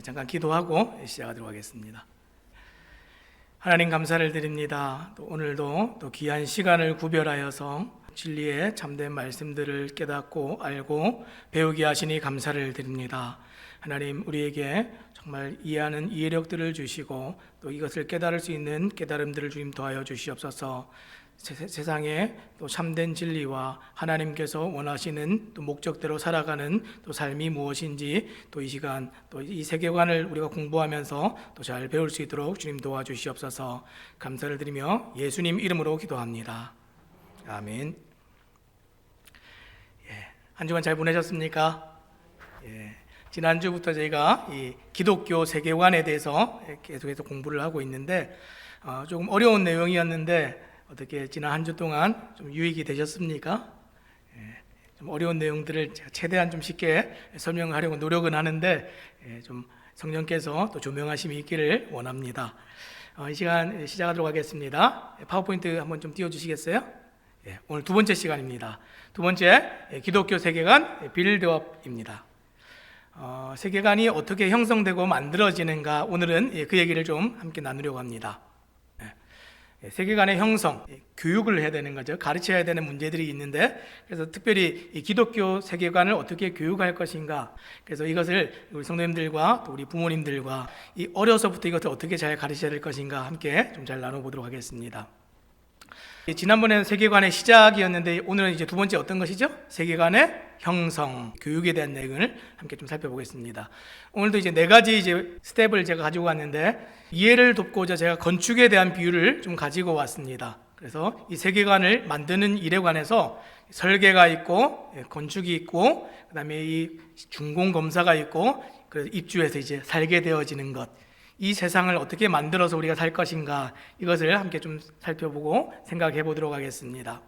잠깐 기도하고 시작하도록 하겠습니다. 하나님 감사를 드립니다. 또 오늘도 또 귀한 시간을 구별하여서 진리의 참된 말씀들을 깨닫고 알고 배우게 하시니 감사를 드립니다. 하나님, 우리에게 정말 이해하는 이해력들을 주시고 또 이것을 깨달을 수 있는 깨달음들을 주님 더하여 주시옵소서. 세상에 또 참된 진리와 하나님께서 원하시는 또 목적대로 살아가는 또 삶이 무엇인지 또 이 시간 또 이 세계관을 우리가 공부하면서 또 잘 배울 수 있도록 주님 도와주시옵소서. 감사를 드리며 예수님 이름으로 기도합니다. 아멘. 한 주간 잘 보내셨습니까? 지난주부터 저희가 이 기독교 세계관에 대해서 계속해서 공부를 하고 있는데 조금 어려운 내용이었는데 어떻게 지난 한 주 동안 좀 유익이 되셨습니까? 좀 어려운 내용들을 제가 최대한 좀 쉽게 설명하려고 노력은 하는데 좀 성령께서 또 조명하심이 있기를 원합니다. 이 시간 시작하도록 하겠습니다. 파워포인트 한번 좀 띄워주시겠어요? 오늘 두 번째 시간입니다. 두 번째, 기독교 세계관 빌드업입니다. 세계관이 어떻게 형성되고 만들어지는가, 오늘은 그 얘기를 좀 함께 나누려고 합니다. 세계관의 형성, 교육을 해야 되는 거죠. 가르쳐야 되는 문제들이 있는데, 그래서 특별히 이 기독교 세계관을 어떻게 교육할 것인가, 그래서 이것을 우리 성도님들과 또 우리 부모님들과 이 어려서부터 이것을 어떻게 잘 가르쳐야 될 것인가 함께 좀 잘 나눠보도록 하겠습니다. 지난번에는 세계관의 시작이었는데 오늘은 이제 두 번째 어떤 것이죠? 세계관의 형성, 교육에 대한 내용을 함께 좀 살펴보겠습니다. 오늘도 이제 네 가지 이제 스텝을 제가 가지고 왔는데 이해를 돕고자 제가 건축에 대한 비유를 좀 가지고 왔습니다. 그래서 이 세계관을 만드는 일에 관해서 설계가 있고 건축이 있고 그다음에 이 준공 검사가 있고 그래서 입주해서 이제 살게 되어지는 것. 이 세상을 어떻게 만들어서 우리가 살 것인가, 이것을 함께 좀 살펴보고 생각해 보도록 하겠습니다.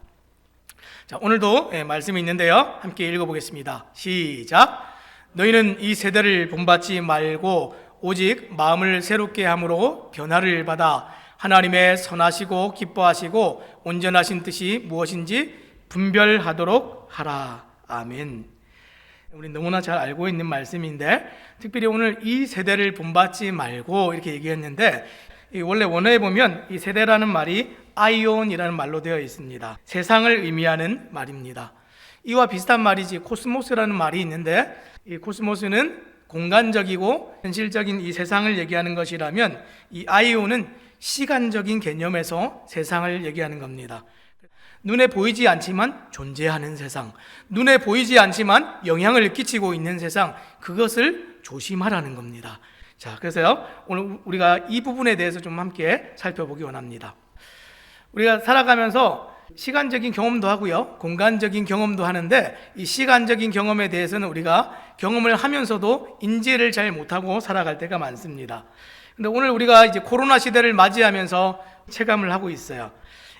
자, 오늘도 말씀이 있는데요. 함께 읽어보겠습니다. 시작. 너희는 이 세대를 본받지 말고 오직 마음을 새롭게 함으로 변화를 받아 하나님의 선하시고 기뻐하시고 온전하신 뜻이 무엇인지 분별하도록 하라. 아멘. 우리 너무나 잘 알고 있는 말씀인데 특별히 오늘 이 세대를 본받지 말고 이렇게 얘기했는데 원래 원어에 보면 이 세대라는 말이 아이온이라는 말로 되어 있습니다. 세상을 의미하는 말입니다. 이와 비슷한 말이지 코스모스라는 말이 있는데 이 코스모스는 공간적이고 현실적인 이 세상을 얘기하는 것이라면 이 아이온은 시간적인 개념에서 세상을 얘기하는 겁니다. 눈에 보이지 않지만 존재하는 세상, 눈에 보이지 않지만 영향을 끼치고 있는 세상, 그것을 조심하라는 겁니다. 자, 그래서요, 오늘 우리가 이 부분에 대해서 좀 함께 살펴보기 원합니다. 우리가 살아가면서 시간적인 경험도 하고요, 공간적인 경험도 하는데 이 시간적인 경험에 대해서는 우리가 경험을 하면서도 인지를 잘 못하고 살아갈 때가 많습니다. 근데 오늘 우리가 이제 코로나 시대를 맞이하면서 체감을 하고 있어요.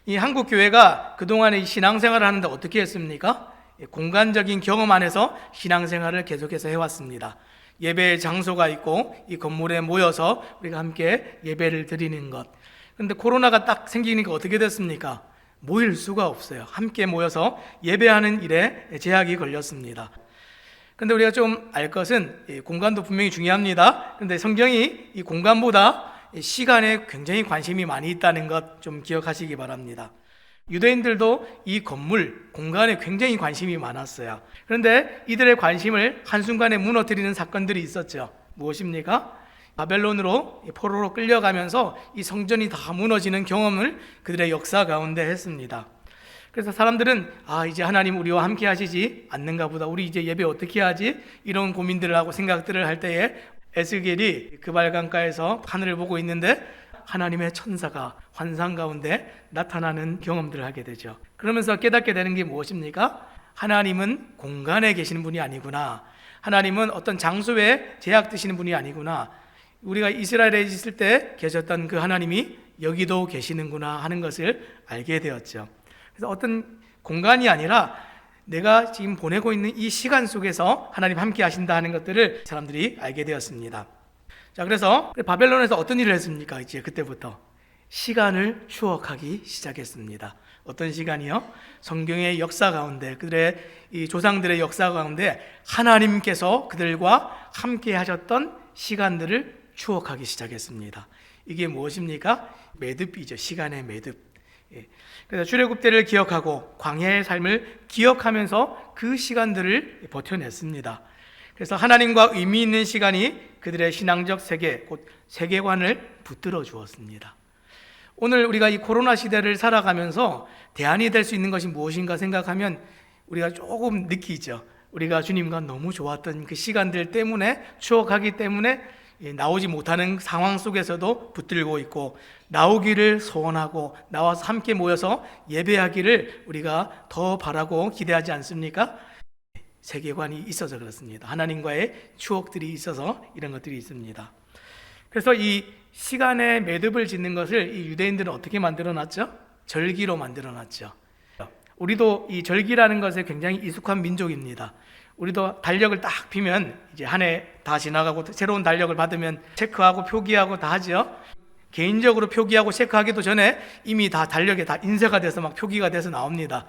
이 한국 교회가 그동안에 신앙생활을 하는데 어떻게 했습니까? 공간적인 경험 안에서 신앙생활을 계속해서 해왔습니다. 예배의 장소가 있고 이 건물에 모여서 우리가 함께 예배를 드리는 것. 그런데 코로나가 딱 생기니까 어떻게 됐습니까? 모일 수가 없어요. 함께 모여서 예배하는 일에 제약이 걸렸습니다. 그런데 우리가 좀 알 것은 공간도 분명히 중요합니다. 그런데 성경이 이 공간보다 시간에 굉장히 관심이 많이 있다는 것 좀 기억하시기 바랍니다. 유대인들도 이 건물, 공간에 굉장히 관심이 많았어요. 그런데 이들의 관심을 한순간에 무너뜨리는 사건들이 있었죠. 무엇입니까? 바벨론으로 포로로 끌려가면서 이 성전이 다 무너지는 경험을 그들의 역사 가운데 했습니다. 그래서 사람들은 이제 하나님 우리와 함께 하시지 않는가 보다, 우리 이제 예배 어떻게 하지? 이런 고민들을 하고 생각들을 할 때에 에스겔이 그발강가에서 하늘을 보고 있는데 하나님의 천사가 환상 가운데 나타나는 경험들을 하게 되죠. 그러면서 깨닫게 되는 게 무엇입니까? 하나님은 공간에 계시는 분이 아니구나. 하나님은 어떤 장소에 제약되시는 분이 아니구나. 우리가 이스라엘에 있을 때 계셨던 그 하나님이 여기도 계시는구나 하는 것을 알게 되었죠. 그래서 어떤 공간이 아니라 내가 지금 보내고 있는 이 시간 속에서 하나님 함께 하신다 하는 것들을 사람들이 알게 되었습니다. 자, 그래서 바벨론에서 어떤 일을 했습니까? 이제 그때부터 시간을 추억하기 시작했습니다. 어떤 시간이요? 성경의 역사 가운데, 그들의 이 조상들의 역사 가운데 하나님께서 그들과 함께 하셨던 시간들을 추억하기 시작했습니다. 이게 무엇입니까? 매듭이죠. 시간의 매듭. 그래서 출애굽 때를 기억하고 광야의 삶을 기억하면서 그 시간들을 버텨냈습니다. 그래서 하나님과 의미 있는 시간이 그들의 신앙적 세계, 곧 세계관을 붙들어 주었습니다. 오늘 우리가 이 코로나 시대를 살아가면서 대안이 될 수 있는 것이 무엇인가 생각하면 우리가 조금 느끼죠. 우리가 주님과 너무 좋았던 그 시간들 때문에, 추억하기 때문에 나오지 못하는 상황 속에서도 붙들고 있고, 나오기를 소원하고 나와서 함께 모여서 예배하기를 우리가 더 바라고 기대하지 않습니까? 세계관이 있어서 그렇습니다. 하나님과의 추억들이 있어서 이런 것들이 있습니다. 그래서 이 시간의 매듭을 짓는 것을 이 유대인들은 어떻게 만들어놨죠? 절기로 만들어놨죠. 우리도 이 절기라는 것에 굉장히 익숙한 민족입니다. 우리도 달력을 딱 피면 이제 한 해 다 지나가고 새로운 달력을 받으면 체크하고 표기하고 다 하죠. 개인적으로 표기하고 체크하기도 전에 이미 다 달력에 다 인쇄가 돼서 막 표기가 돼서 나옵니다.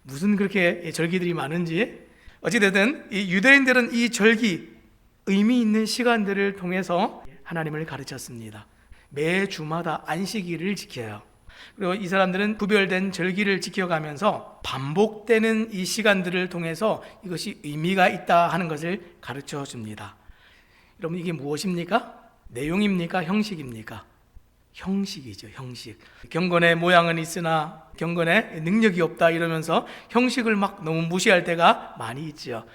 무슨 그렇게 절기들이 많은지. 어찌됐든 이 유대인들은 이 절기, 의미 있는 시간들을 통해서 하나님을 가르쳤습니다. 매 주마다 안식일을 지켜요. 그리고 이 사람들은 구별된 절기를 지켜가면서 반복되는 이 시간들을 통해서 이것이 의미가 있다 하는 것을 가르쳐 줍니다. 여러분, 이게 무엇입니까? 내용입니까? 형식입니까? 형식이죠. 형식. 경건의 모양은 있으나 경건의 능력이 없다 이러면서 형식을 막 너무 무시할 때가 많이 있죠.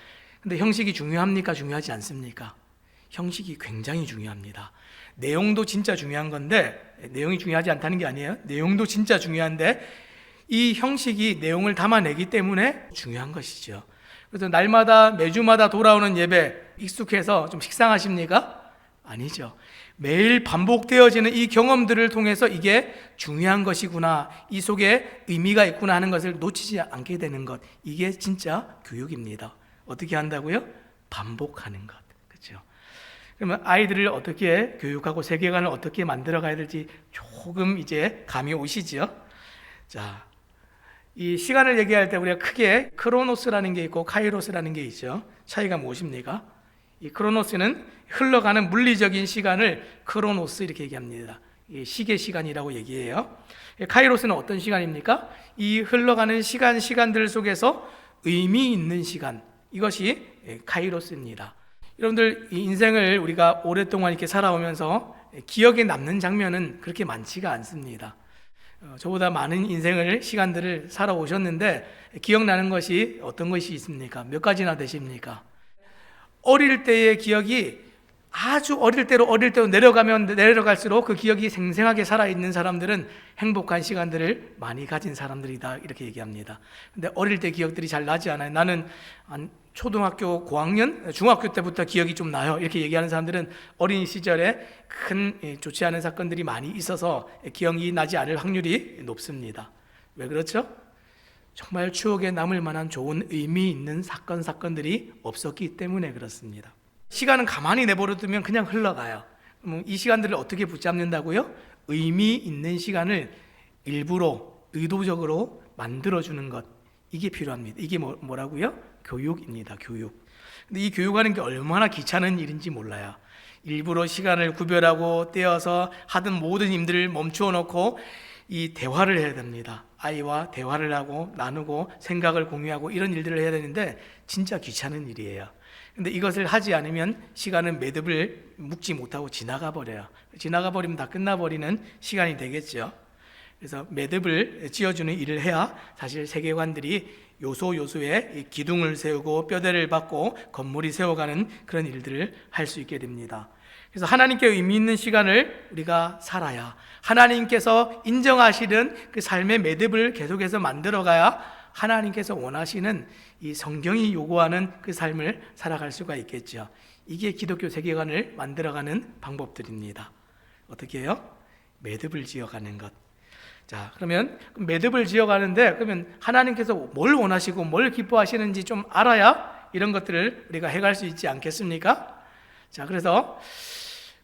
근데 형식이 중요합니까? 중요하지 않습니까? 형식이 굉장히 중요합니다. 내용도 진짜 중요한 건데, 내용이 중요하지 않다는 게 아니에요. 내용도 진짜 중요한데 이 형식이 내용을 담아내기 때문에 중요한 것이죠. 그래서 날마다 매주마다 돌아오는 예배 익숙해서 좀 식상하십니까? 아니죠. 매일 반복되어지는 이 경험들을 통해서 이게 중요한 것이구나, 이 속에 의미가 있구나 하는 것을 놓치지 않게 되는 것, 이게 진짜 교육입니다. 어떻게 한다고요? 반복하는 것. 그렇죠? 그러면 아이들을 어떻게 교육하고 세계관을 어떻게 만들어 가야 될지 조금 이제 감이 오시죠? 자, 이 시간을 얘기할 때 우리가 크게 크로노스라는 게 있고 카이로스라는 게 있죠. 차이가 무엇입니까? 이 크로노스는 흘러가는 물리적인 시간을 크로노스 이렇게 얘기합니다. 시계 시간이라고 얘기해요. 카이로스는 어떤 시간입니까? 이 흘러가는 시간들 속에서 의미 있는 시간, 이것이 카이로스입니다. 여러분들, 이 인생을 우리가 오랫동안 이렇게 살아오면서 기억에 남는 장면은 그렇게 많지가 않습니다. 저보다 많은 인생을, 시간들을 살아오셨는데 기억나는 것이 어떤 것이 있습니까? 몇 가지나 되십니까? 어릴 때의 기억이 아주 어릴 때로 내려가면 내려갈수록 그 기억이 생생하게 살아있는 사람들은 행복한 시간들을 많이 가진 사람들이다, 이렇게 얘기합니다. 근데 어릴 때 기억들이 잘 나지 않아요. 나는 초등학교 고학년, 중학교 때부터 기억이 좀 나요, 이렇게 얘기하는 사람들은 어린 시절에 큰 좋지 않은 사건들이 많이 있어서 기억이 나지 않을 확률이 높습니다. 왜 그렇죠? 정말 추억에 남을 만한 좋은 의미 있는 사건들이 없었기 때문에 그렇습니다. 시간은 가만히 내버려 두면 그냥 흘러가요. 이 시간들을 어떻게 붙잡는다고요? 의미 있는 시간을 일부러 의도적으로 만들어주는 것, 이게 필요합니다. 이게 뭐라고요? 교육입니다. 교육. 근데 이 교육하는 게 얼마나 귀찮은 일인지 몰라요. 일부러 시간을 구별하고 떼어서 하던 모든 일들을 멈추어 놓고 이 대화를 해야 됩니다. 아이와 대화를 하고 나누고 생각을 공유하고 이런 일들을 해야 되는데 진짜 귀찮은 일이에요. 근데 이것을 하지 않으면 시간은 매듭을 묶지 못하고 지나가 버려요. 지나가 버리면 다 끝나버리는 시간이 되겠죠. 그래서 매듭을 지어주는 일을 해야 사실 세계관들이 요소요소에 기둥을 세우고 뼈대를 받고 건물이 세워가는 그런 일들을 할 수 있게 됩니다. 그래서 하나님께 의미 있는 시간을 우리가 살아야, 하나님께서 인정하시는 그 삶의 매듭을 계속해서 만들어가야 하나님께서 원하시는 이 성경이 요구하는 그 삶을 살아갈 수가 있겠죠. 이게 기독교 세계관을 만들어가는 방법들입니다. 어떻게 해요? 매듭을 지어가는 것. 자, 그러면 매듭을 지어가는데, 그러면 하나님께서 뭘 원하시고 뭘 기뻐하시는지 좀 알아야 이런 것들을 우리가 해갈 수 있지 않겠습니까? 자, 그래서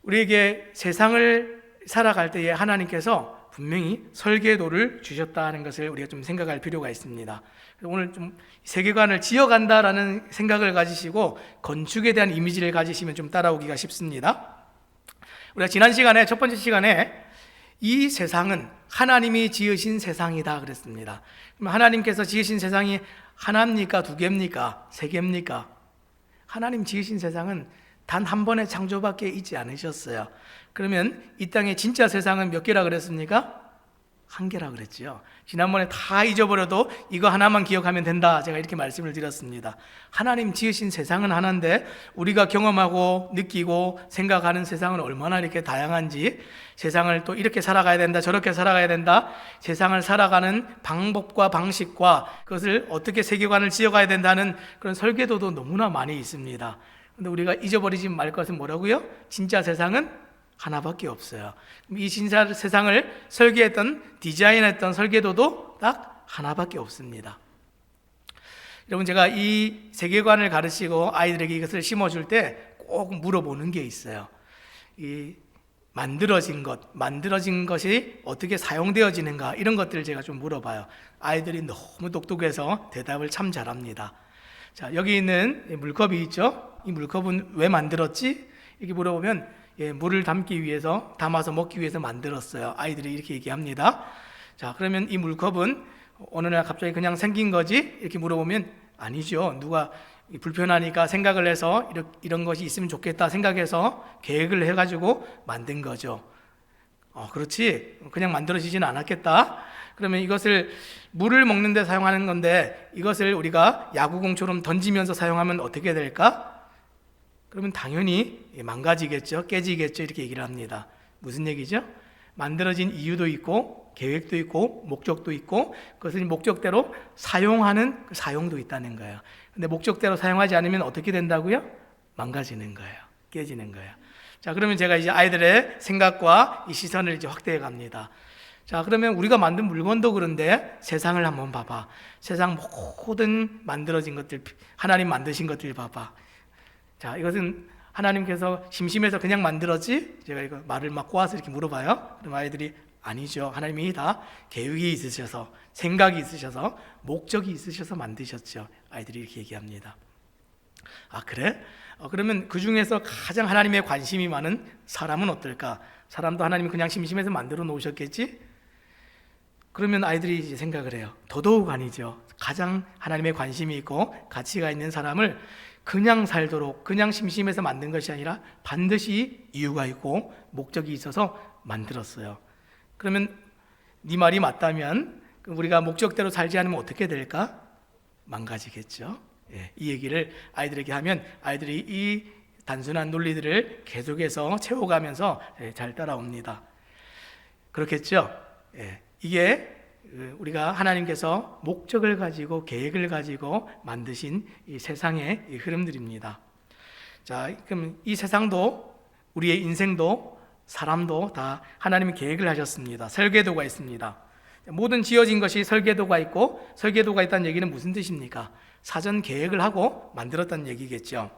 우리에게 세상을 살아갈 때에 하나님께서 분명히 설계도를 주셨다는 것을 우리가 좀 생각할 필요가 있습니다. 오늘 좀 세계관을 지어간다라는 생각을 가지시고 건축에 대한 이미지를 가지시면 좀 따라오기가 쉽습니다. 우리가 지난 시간에 첫 번째 시간에 이 세상은 하나님이 지으신 세상이다 그랬습니다. 그럼 하나님께서 지으신 세상이 하나입니까? 두 개입니까? 세 개입니까? 하나님 지으신 세상은 단 한 번의 창조밖에 있지 않으셨어요. 그러면 이 땅의 진짜 세상은 몇 개라 그랬습니까? 한 개라 그랬죠. 지난번에 다 잊어버려도 이거 하나만 기억하면 된다, 제가 이렇게 말씀을 드렸습니다. 하나님 지으신 세상은 하나인데 우리가 경험하고 느끼고 생각하는 세상은 얼마나 이렇게 다양한지, 세상을 또 이렇게 살아가야 된다, 저렇게 살아가야 된다, 세상을 살아가는 방법과 방식과 그것을 어떻게 세계관을 지어가야 된다는 그런 설계도도 너무나 많이 있습니다. 근데 우리가 잊어버리지 말 것은 뭐라고요? 진짜 세상은 하나밖에 없어요. 이 진짜 세상을 설계했던, 디자인했던 설계도도 딱 하나밖에 없습니다. 여러분, 제가 이 세계관을 가르치고 아이들에게 이것을 심어줄 때 꼭 물어보는 게 있어요. 이 만들어진 것이 어떻게 사용되어지는가, 이런 것들을 제가 좀 물어봐요. 아이들이 너무 똑똑해서 대답을 참 잘합니다. 자, 여기 있는 물컵이 있죠? 이 물컵은 왜 만들었지? 이렇게 물어보면 물을 담아서 먹기 위해서 만들었어요. 아이들이 이렇게 얘기합니다. 자, 그러면 이 물컵은 어느 날 갑자기 그냥 생긴 거지? 이렇게 물어보면 아니죠. 누가 불편하니까 생각을 해서 이런 것이 있으면 좋겠다 생각해서 계획을 해가지고 만든 거죠. 그렇지, 그냥 만들어지지는 않았겠다. 그러면 이것을 물을 먹는 데 사용하는 건데 이것을 우리가 야구공처럼 던지면서 사용하면 어떻게 될까? 그러면 당연히 망가지겠죠, 깨지겠죠, 이렇게 얘기를 합니다. 무슨 얘기죠? 만들어진 이유도 있고 계획도 있고 목적도 있고 그것을 목적대로 사용하는 그 사용도 있다는 거예요. 근데 목적대로 사용하지 않으면 어떻게 된다고요? 망가지는 거예요, 깨지는 거예요. 자, 그러면 제가 이제 아이들의 생각과 이 시선을 이제 확대해 갑니다. 자, 그러면 우리가 만든 물건도 그런데 세상을 한번 봐봐. 세상 모든 만들어진 것들, 하나님 만드신 것들 봐봐. 자, 이것은 하나님께서 심심해서 그냥 만들었지? 제가 이거 말을 막 꼬아서 이렇게 물어봐요. 그럼 아이들이 아니죠. 하나님이 다 계획이 있으셔서, 생각이 있으셔서, 목적이 있으셔서 만드셨죠. 아이들이 이렇게 얘기합니다. 아, 그래? 그러면 그 중에서 가장 하나님의 관심이 많은 사람은 어떨까? 사람도 하나님이 그냥 심심해서 만들어 놓으셨겠지? 그러면 아이들이 이제 생각을 해요. 더더욱 아니죠. 가장 하나님의 관심이 있고 가치가 있는 사람을 그냥 살도록, 그냥 심심해서 만든 것이 아니라 반드시 이유가 있고 목적이 있어서 만들었어요. 그러면 네 말이 맞다면 우리가 목적대로 살지 않으면 어떻게 될까? 망가지겠죠. 이 얘기를 아이들에게 하면 아이들이 이 단순한 논리들을 계속해서 채워가면서 잘 따라옵니다. 그렇겠죠? 이게 우리가 하나님께서 목적을 가지고 계획을 가지고 만드신 이 세상의 이 흐름들입니다. 자, 그럼 이 세상도 우리의 인생도 사람도 다 하나님이 계획을 하셨습니다. 설계도가 있습니다. 모든 지어진 것이 설계도가 있고, 설계도가 있다는 얘기는 무슨 뜻입니까? 사전 계획을 하고 만들었다는 얘기겠죠.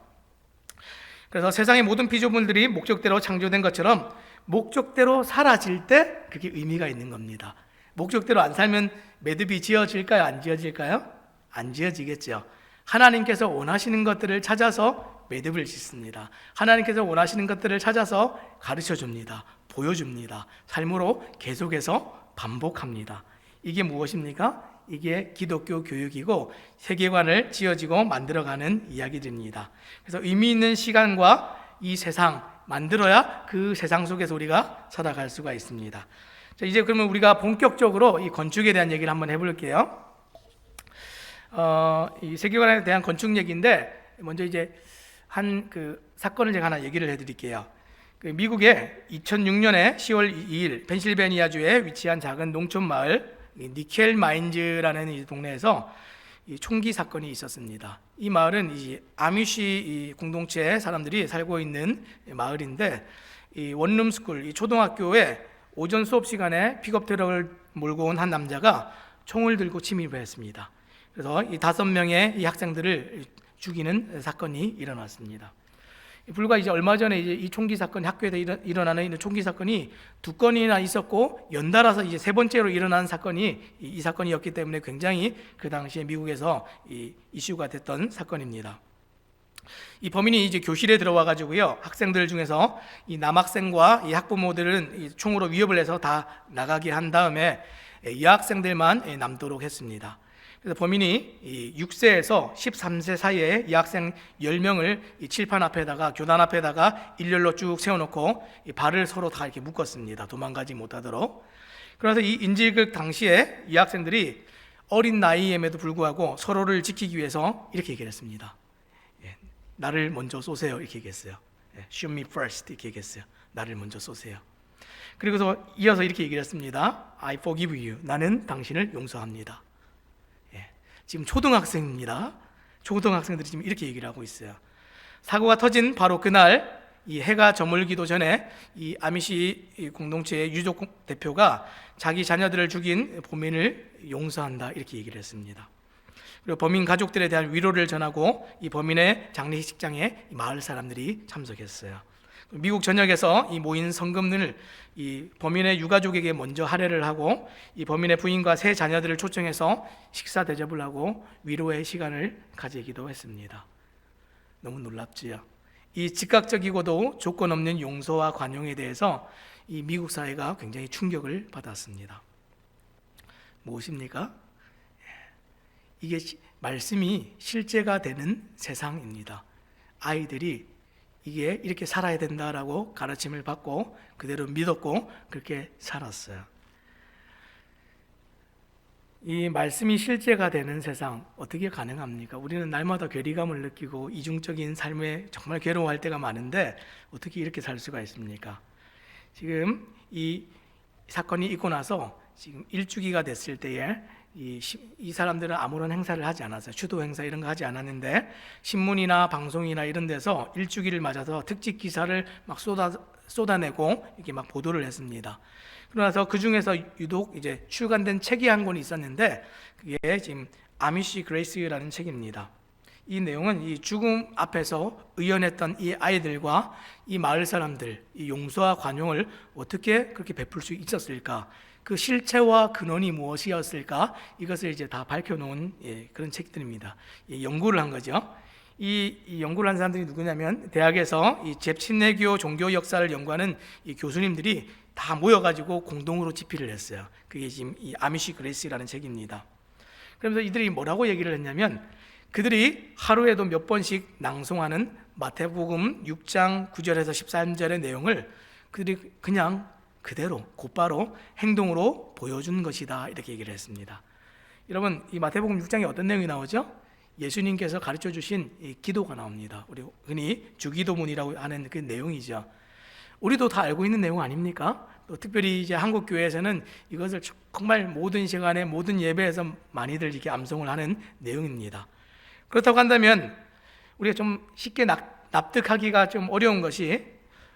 그래서 세상의 모든 피조물들이 목적대로 창조된 것처럼 목적대로 사라질 때 그게 의미가 있는 겁니다. 목적대로 안 살면 매듭이 지어질까요? 안 지어질까요? 안 지어지겠죠. 하나님께서 원하시는 것들을 찾아서 매듭을 짓습니다. 하나님께서 원하시는 것들을 찾아서 가르쳐 줍니다. 보여줍니다. 삶으로 계속해서 반복합니다. 이게 무엇입니까? 이게 기독교 교육이고 세계관을 지어지고 만들어가는 이야기들입니다. 그래서 의미 있는 시간과 이 세상 만들어야 그 세상 속에서 우리가 살아갈 수가 있습니다. 자, 이제 그러면 우리가 본격적으로 이 건축에 대한 얘기를 한번 해볼게요. 이 세계관에 대한 건축 얘기인데 먼저 이제 한 그 사건을 제가 하나 얘기를 해드릴게요. 미국의 2006년에 10월 2일 펜실베니아주에 위치한 작은 농촌 마을 니켈 마인즈라는 이 동네에서 이 총기 사건이 있었습니다. 이 마을은 이 아미시 이 공동체 사람들이 살고 있는 마을인데 이 원룸 스쿨 이 초등학교에 오전 수업 시간에 픽업 트럭을 몰고 온 한 남자가 총을 들고 침입을 했습니다. 그래서 이 5명의 이 학생들을 죽이는 사건이 일어났습니다. 불과 이제 얼마 전에 이제 이 총기 사건, 학교에서 일어나는 이런 총기 사건이 2건이나 있었고 연달아서 이제 세 번째로 일어난 사건이 이 사건이었기 때문에 굉장히 그 당시에 미국에서 이 이슈가 됐던 사건입니다. 이 범인이 이제 교실에 들어와 가지고요, 학생들 중에서 이 남학생과 이 학부모들은 이 총으로 위협을 해서 다 나가게 한 다음에 여학생들만 남도록 했습니다. 그래서 범인이 6세에서 13세 사이에 여학생 10명을 이 칠판 앞에다가, 교단 앞에다가 일렬로 쭉 세워놓고 이 발을 서로 다 이렇게 묶었습니다. 도망가지 못하도록. 그래서 이 인질극 당시에 이 학생들이 어린 나이임에도 불구하고 서로를 지키기 위해서 이렇게 얘기를 했습니다. 나를 먼저 쏘세요, 이렇게 얘기했어요. Shoot me first, 이렇게 얘기했어요. 나를 먼저 쏘세요. 그리고서 이어서 이렇게 얘기를 했습니다. I forgive you. 나는 당신을 용서합니다. 지금 초등학생입니다. 초등학생들이 지금 이렇게 얘기를 하고 있어요. 사고가 터진 바로 그날, 이 해가 저물기도 전에 이 아미시 공동체의 유족 대표가 자기 자녀들을 죽인 범인을 용서한다, 이렇게 얘기를 했습니다. 그리고 범인 가족들에 대한 위로를 전하고 이 범인의 장례식장에 마을 사람들이 참석했어요. 미국 전역에서 이 모인 성금을 이 범인의 유가족에게 먼저 할애를 하고 이 범인의 부인과 세 자녀들을 초청해서 식사 대접을 하고 위로의 시간을 가지기도 했습니다. 너무 놀랍지요? 이 즉각적이고도 조건 없는 용서와 관용에 대해서 이 미국 사회가 굉장히 충격을 받았습니다. 무엇입니까? 이게 말씀이 실제가 되는 세상입니다. 아이들이 이게 이렇게 살아야 된다라고 가르침을 받고 그대로 믿었고 그렇게 살았어요. 이 말씀이 실제가 되는 세상 어떻게 가능합니까? 우리는 날마다 괴리감을 느끼고 이중적인 삶에 정말 괴로워할 때가 많은데 어떻게 이렇게 살 수가 있습니까? 지금 이 사건이 있고 나서 지금 일주기가 됐을 때에 이 사람들은 아무런 행사를 하지 않았어요. 추도 행사 이런 거 하지 않았는데 신문이나 방송이나 이런 데서 일주기를 맞아서 특집 기사를 막 쏟아내고 이렇게 막 보도를 했습니다. 그러나서 그 중에서 유독 이제 출간된 책이 한 권이 있었는데 그게 지금 아미시 그레이스라는 책입니다. 이 내용은 이 죽음 앞에서 의연했던 이 아이들과 이 마을 사람들, 이 용서와 관용을 어떻게 그렇게 베풀 수 있었을까? 그 실체와 근원이 무엇이었을까? 이것을 이제 다 밝혀놓은 그런 책들입니다. 연구를 한 거죠. 이 연구를 한 사람들이 누구냐면 대학에서 이 잽신내교 종교 역사를 연구하는 이 교수님들이 다 모여가지고 공동으로 집필을 했어요. 그게 지금 이 아미시 그레이스라는 책입니다. 그러면서 이들이 뭐라고 얘기를 했냐면 그들이 하루에도 몇 번씩 낭송하는 마태복음 6장 9절에서 13절의 내용을 그들이 그냥 그대로 곧바로 행동으로 보여준 것이다, 이렇게 얘기를 했습니다. 여러분, 이 마태복음 6장에 어떤 내용이 나오죠? 예수님께서 가르쳐 주신 이 기도가 나옵니다. 우리 흔히 주기도문이라고 하는 그 내용이죠. 우리도 다 알고 있는 내용 아닙니까? 또 특별히 이제 한국 교회에서는 이것을 정말 모든 시간에 모든 예배에서 많이들 이렇게 암송을 하는 내용입니다. 그렇다고 한다면 우리가 좀 쉽게 납득하기가 좀 어려운 것이,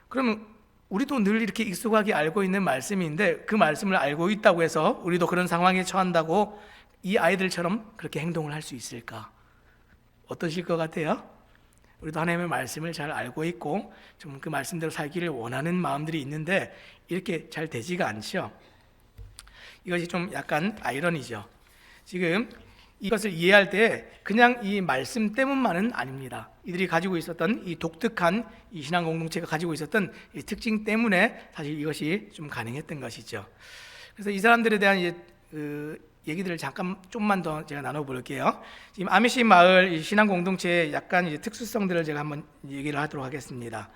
그러면 우리도 늘 이렇게 익숙하게 알고 있는 말씀인데 그 말씀을 알고 있다고 해서 우리도 그런 상황에 처한다고 이 아이들처럼 그렇게 행동을 할 수 있을까? 어떠실 것 같아요? 우리도 하나님의 말씀을 잘 알고 있고 좀 그 말씀대로 살기를 원하는 마음들이 있는데 이렇게 잘 되지가 않죠. 이것이 좀 약간 아이러니죠. 지금 이것을 이해할 때 그냥 이 말씀 때문만은 아닙니다. 이들이 가지고 있었던 이 독특한 이 신앙 공동체가 가지고 있었던 이 특징 때문에 사실 이것이 좀 가능했던 것이죠. 그래서 이 사람들에 대한 이제 얘기들을 잠깐 좀만 더 제가 나눠볼게요. 지금 아미시 마을 신앙 공동체의 약간 이제 특수성들을 제가 한번 얘기를 하도록 하겠습니다.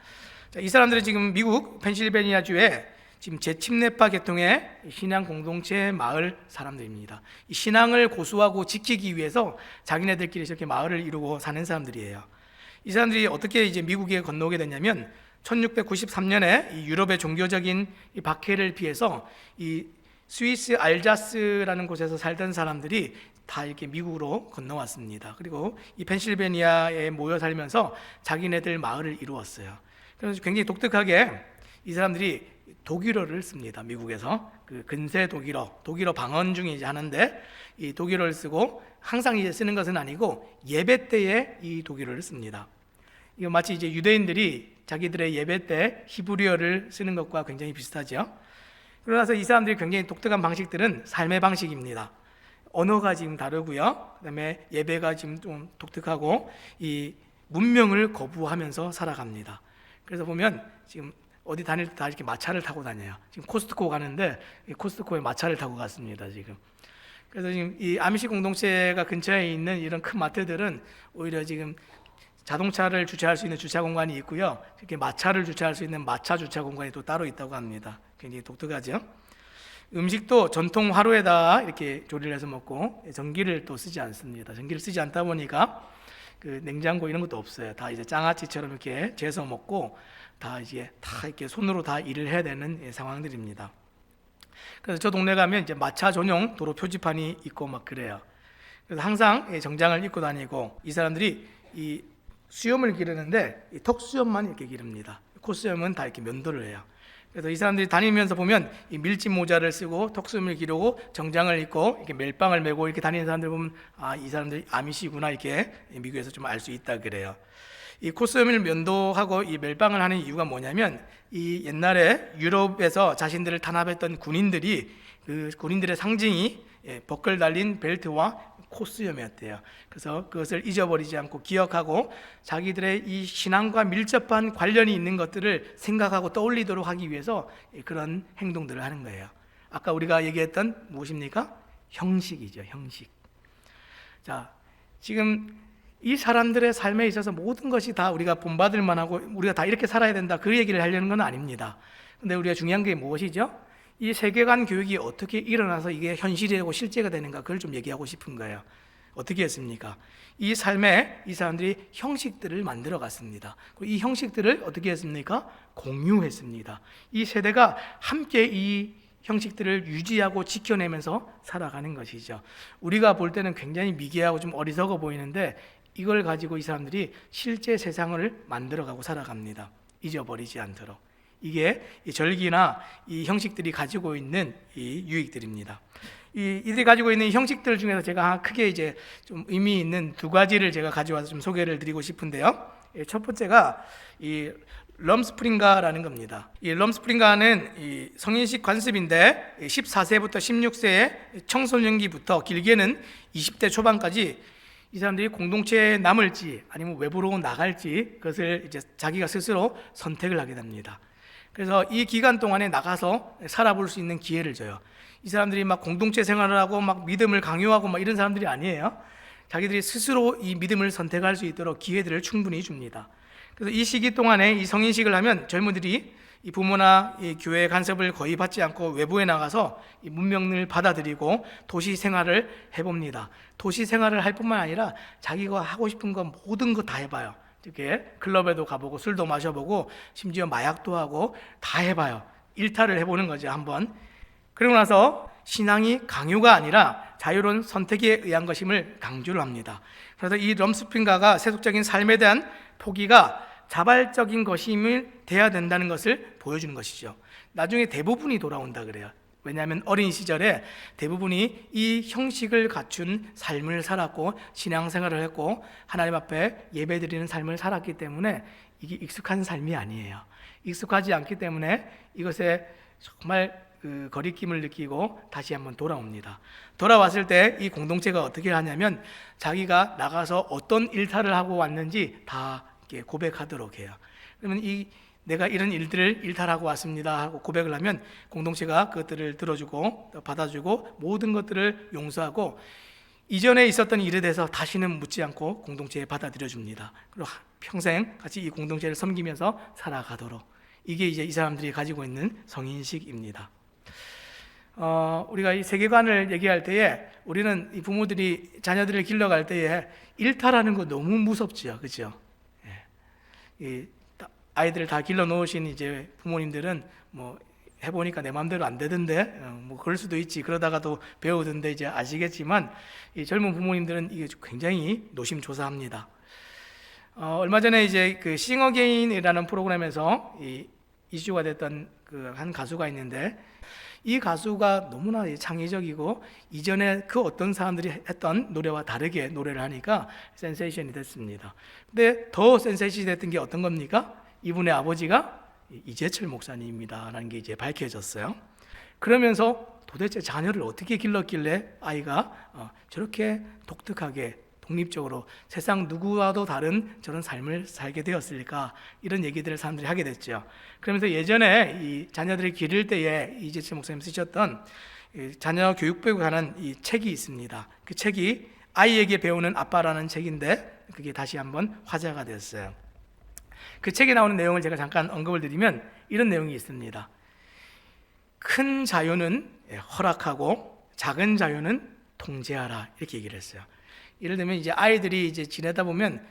자, 이 사람들은 지금 미국 펜실베니아주에 지금 재침례파 계통의 신앙 공동체 마을 사람들입니다. 이 신앙을 고수하고 지키기 위해서 자기네들끼리 이렇게 마을을 이루고 사는 사람들이에요. 이 사람들이 어떻게 이제 미국에 건너오게 됐냐면 1693년에 이 유럽의 종교적인 이 박해를 피해서 이 스위스 알자스라는 곳에서 살던 사람들이 다 이렇게 미국으로 건너왔습니다. 그리고 이 펜실베니아에 모여 살면서 자기네들 마을을 이루었어요. 그래서 굉장히 독특하게 이 사람들이 독일어를 씁니다. 미국에서 그 근세 독일어 방언 중에 이제 하는데 이 독일어를 쓰고 항상 이제 쓰는 것은 아니고 예배 때에 이 독일어를 씁니다. 이거 마치 이제 유대인들이 자기들의 예배 때 히브리어를 쓰는 것과 굉장히 비슷하죠. 그러나서 이 사람들이 굉장히 독특한 방식들은 삶의 방식입니다. 언어가 지금 다르고요. 그다음에 예배가 지금 좀 독특하고 이 문명을 거부하면서 살아갑니다. 그래서 보면 지금 어디 다닐 때 다 이렇게 마차를 타고 다녀요. 지금 코스트코 가는데 이 코스트코에 마차를 타고 갔습니다, 지금. 그래서 지금 이 아미시 공동체가 근처에 있는 이런 큰 마트들은 오히려 지금 자동차를 주차할 수 있는 주차 공간이 있고요. 이렇게 마차를 주차할 수 있는 마차 주차 공간이 또 따로 있다고 합니다. 굉장히 독특하죠. 음식도 전통 화로에다 이렇게 조리를 해서 먹고 전기를 또 쓰지 않습니다. 전기를 쓰지 않다 보니까 그 냉장고 이런 것도 없어요. 다 이제 장아찌처럼 이렇게 재서 먹고 다 이렇게 손으로 다 일을 해야 되는 상황들입니다. 그래서 저 동네 가면 이제 마차 전용 도로 표지판이 있고 막 그래요. 그래서 항상 정장을 입고 다니고 이 사람들이 이 수염을 기르는데 이 턱수염만 이렇게 기릅니다. 콧수염은 다 이렇게 면도를 해요. 그래서 이 사람들이 다니면서 보면 이 밀짚 모자를 쓰고 턱수염을 기르고 정장을 입고 이렇게 멜빵을 메고 이렇게 다니는 사람들 보면 아, 이 사람들이 아미시구나 이렇게 미국에서 좀 알 수 있다 그래요. 이 콧수염을 면도하고 이 멜빵을 하는 이유가 뭐냐면 이 옛날에 유럽에서 자신들을 탄압했던 군인들이 그 군인들의 상징이 버클 달린 벨트와 콧수염이었대요. 그래서 그것을 잊어버리지 않고 기억하고 자기들의 이 신앙과 밀접한 관련이 있는 것들을 생각하고 떠올리도록 하기 위해서 그런 행동들을 하는 거예요. 아까 우리가 얘기했던 무엇입니까? 형식이죠, 형식. 자, 지금 이 사람들의 삶에 있어서 모든 것이 다 우리가 본받을 만하고 우리가 다 이렇게 살아야 된다, 그 얘기를 하려는 건 아닙니다. 근데 우리가 중요한 게 무엇이죠? 이 세계관 교육이 어떻게 일어나서 이게 현실이 되고 실제가 되는가, 그걸 좀 얘기하고 싶은 거예요. 어떻게 했습니까? 이 삶에 이 사람들이 형식들을 만들어 갔습니다. 이 형식들을 어떻게 했습니까? 공유했습니다. 이 세대가 함께 이 형식들을 유지하고 지켜내면서 살아가는 것이죠. 우리가 볼 때는 굉장히 미개하고 좀 어리석어 보이는데 이걸 가지고 이 사람들이 실제 세상을 만들어가고 살아갑니다. 잊어버리지 않도록. 이게 이 절기나 이 형식들이 가지고 있는 이 유익들입니다. 이들이 가지고 있는 형식들 중에서 제가 크게 이제 좀 의미 있는 두 가지를 제가 가져와서 좀 소개를 드리고 싶은데요. 첫 번째가 이 럼스프링가라는 겁니다. 이 럼스프링가는 이 성인식 관습인데 14세부터 16세의 청소년기부터 길게는 20대 초반까지 이 사람들이 공동체에 남을지 아니면 외부로 나갈지 그것을 이제 자기가 스스로 선택을 하게 됩니다. 그래서 이 기간 동안에 나가서 살아볼 수 있는 기회를 줘요. 이 사람들이 막 공동체 생활을 하고 막 믿음을 강요하고 막 이런 사람들이 아니에요. 자기들이 스스로 이 믿음을 선택할 수 있도록 기회들을 충분히 줍니다. 그래서 이 시기 동안에 이 성인식을 하면 젊은이들이 이 부모나 이 교회 간섭을 거의 받지 않고 외부에 나가서 이 문명을 받아들이고 도시 생활을 해봅니다. 도시 생활을 할 뿐만 아니라 자기가 하고 싶은 거 모든 거 다 해봐요. 이렇게 클럽에도 가보고 술도 마셔보고 심지어 마약도 하고 다 해봐요. 일탈을 해보는 거죠, 한번. 그러고 나서 신앙이 강요가 아니라 자유로운 선택에 의한 것임을 강조를 합니다. 그래서 이 럼스프링가가 세속적인 삶에 대한 포기가 자발적인 것임을 돼야 된다는 것을 보여주는 것이죠. 나중에 대부분이 돌아온다 그래요. 왜냐하면 어린 시절에 대부분이 이 형식을 갖춘 삶을 살았고 신앙생활을 했고 하나님 앞에 예배드리는 삶을 살았기 때문에 이게 익숙한 삶이 아니에요. 익숙하지 않기 때문에 이것에 정말 그 거리낌을 느끼고 다시 한번 돌아옵니다. 돌아왔을 때 이 공동체가 어떻게 하냐면 자기가 나가서 어떤 일탈을 하고 왔는지 다 이렇게 고백하도록 해요. 그러면 내가 이런 일들을 일탈하고 왔습니다 하고 고백을 하면 공동체가 그것들을 들어주고 받아주고 모든 것들을 용서하고 이전에 있었던 일에 대해서 다시는 묻지 않고 공동체에 받아들여 줍니다. 그리고 평생 같이 이 공동체를 섬기면서 살아가도록. 이게 이제 이 사람들이 가지고 있는 성인식입니다. 우리가 이 세계관을 얘기할 때에 우리는 이 부모들이 자녀들을 길러갈 때에 일탈하는 거 너무 무섭죠, 그렇죠? 이 아이들을 다 길러 놓으신 이제 부모님들은 뭐 해보니까 내 마음대로 안 되던데, 뭐 그럴 수도 있지. 그러다가도 배우던데 이제 아시겠지만 이 젊은 부모님들은 이게 굉장히 노심초사합니다. 얼마 전에 이제 그 싱어게인이라는 프로그램에서 이 이슈가 됐던 그 한 가수가 있는데, 이 가수가 너무나 창의적이고 이전에 그 어떤 사람들이 했던 노래와 다르게 노래를 하니까 센세이션이 됐습니다. 근데 더 센세이션이 됐던 게 어떤 겁니까? 이분의 아버지가 이재철 목사님입니다 라는 게 이제 밝혀졌어요. 그러면서 도대체 자녀를 어떻게 길렀길래 아이가 저렇게 독특하게 독립적으로 세상 누구와도 다른 저런 삶을 살게 되었을까, 이런 얘기들을 사람들이 하게 됐죠. 그러면서 예전에 이 자녀들을 기를 때에 이재철 목사님 쓰셨던 자녀 교육부에 관한 이 책이 있습니다. 그 책이 아이에게 배우는 아빠라는 책인데, 그게 다시 한번 화제가 됐어요. 그 책에 나오는 내용을 제가 잠깐 언급을 드리면 이런 내용이 있습니다. 큰 자유는 허락하고 작은 자유는 통제하라, 이렇게 얘기를 했어요. 예를 들면 이제 아이들이 이제 지내다 보면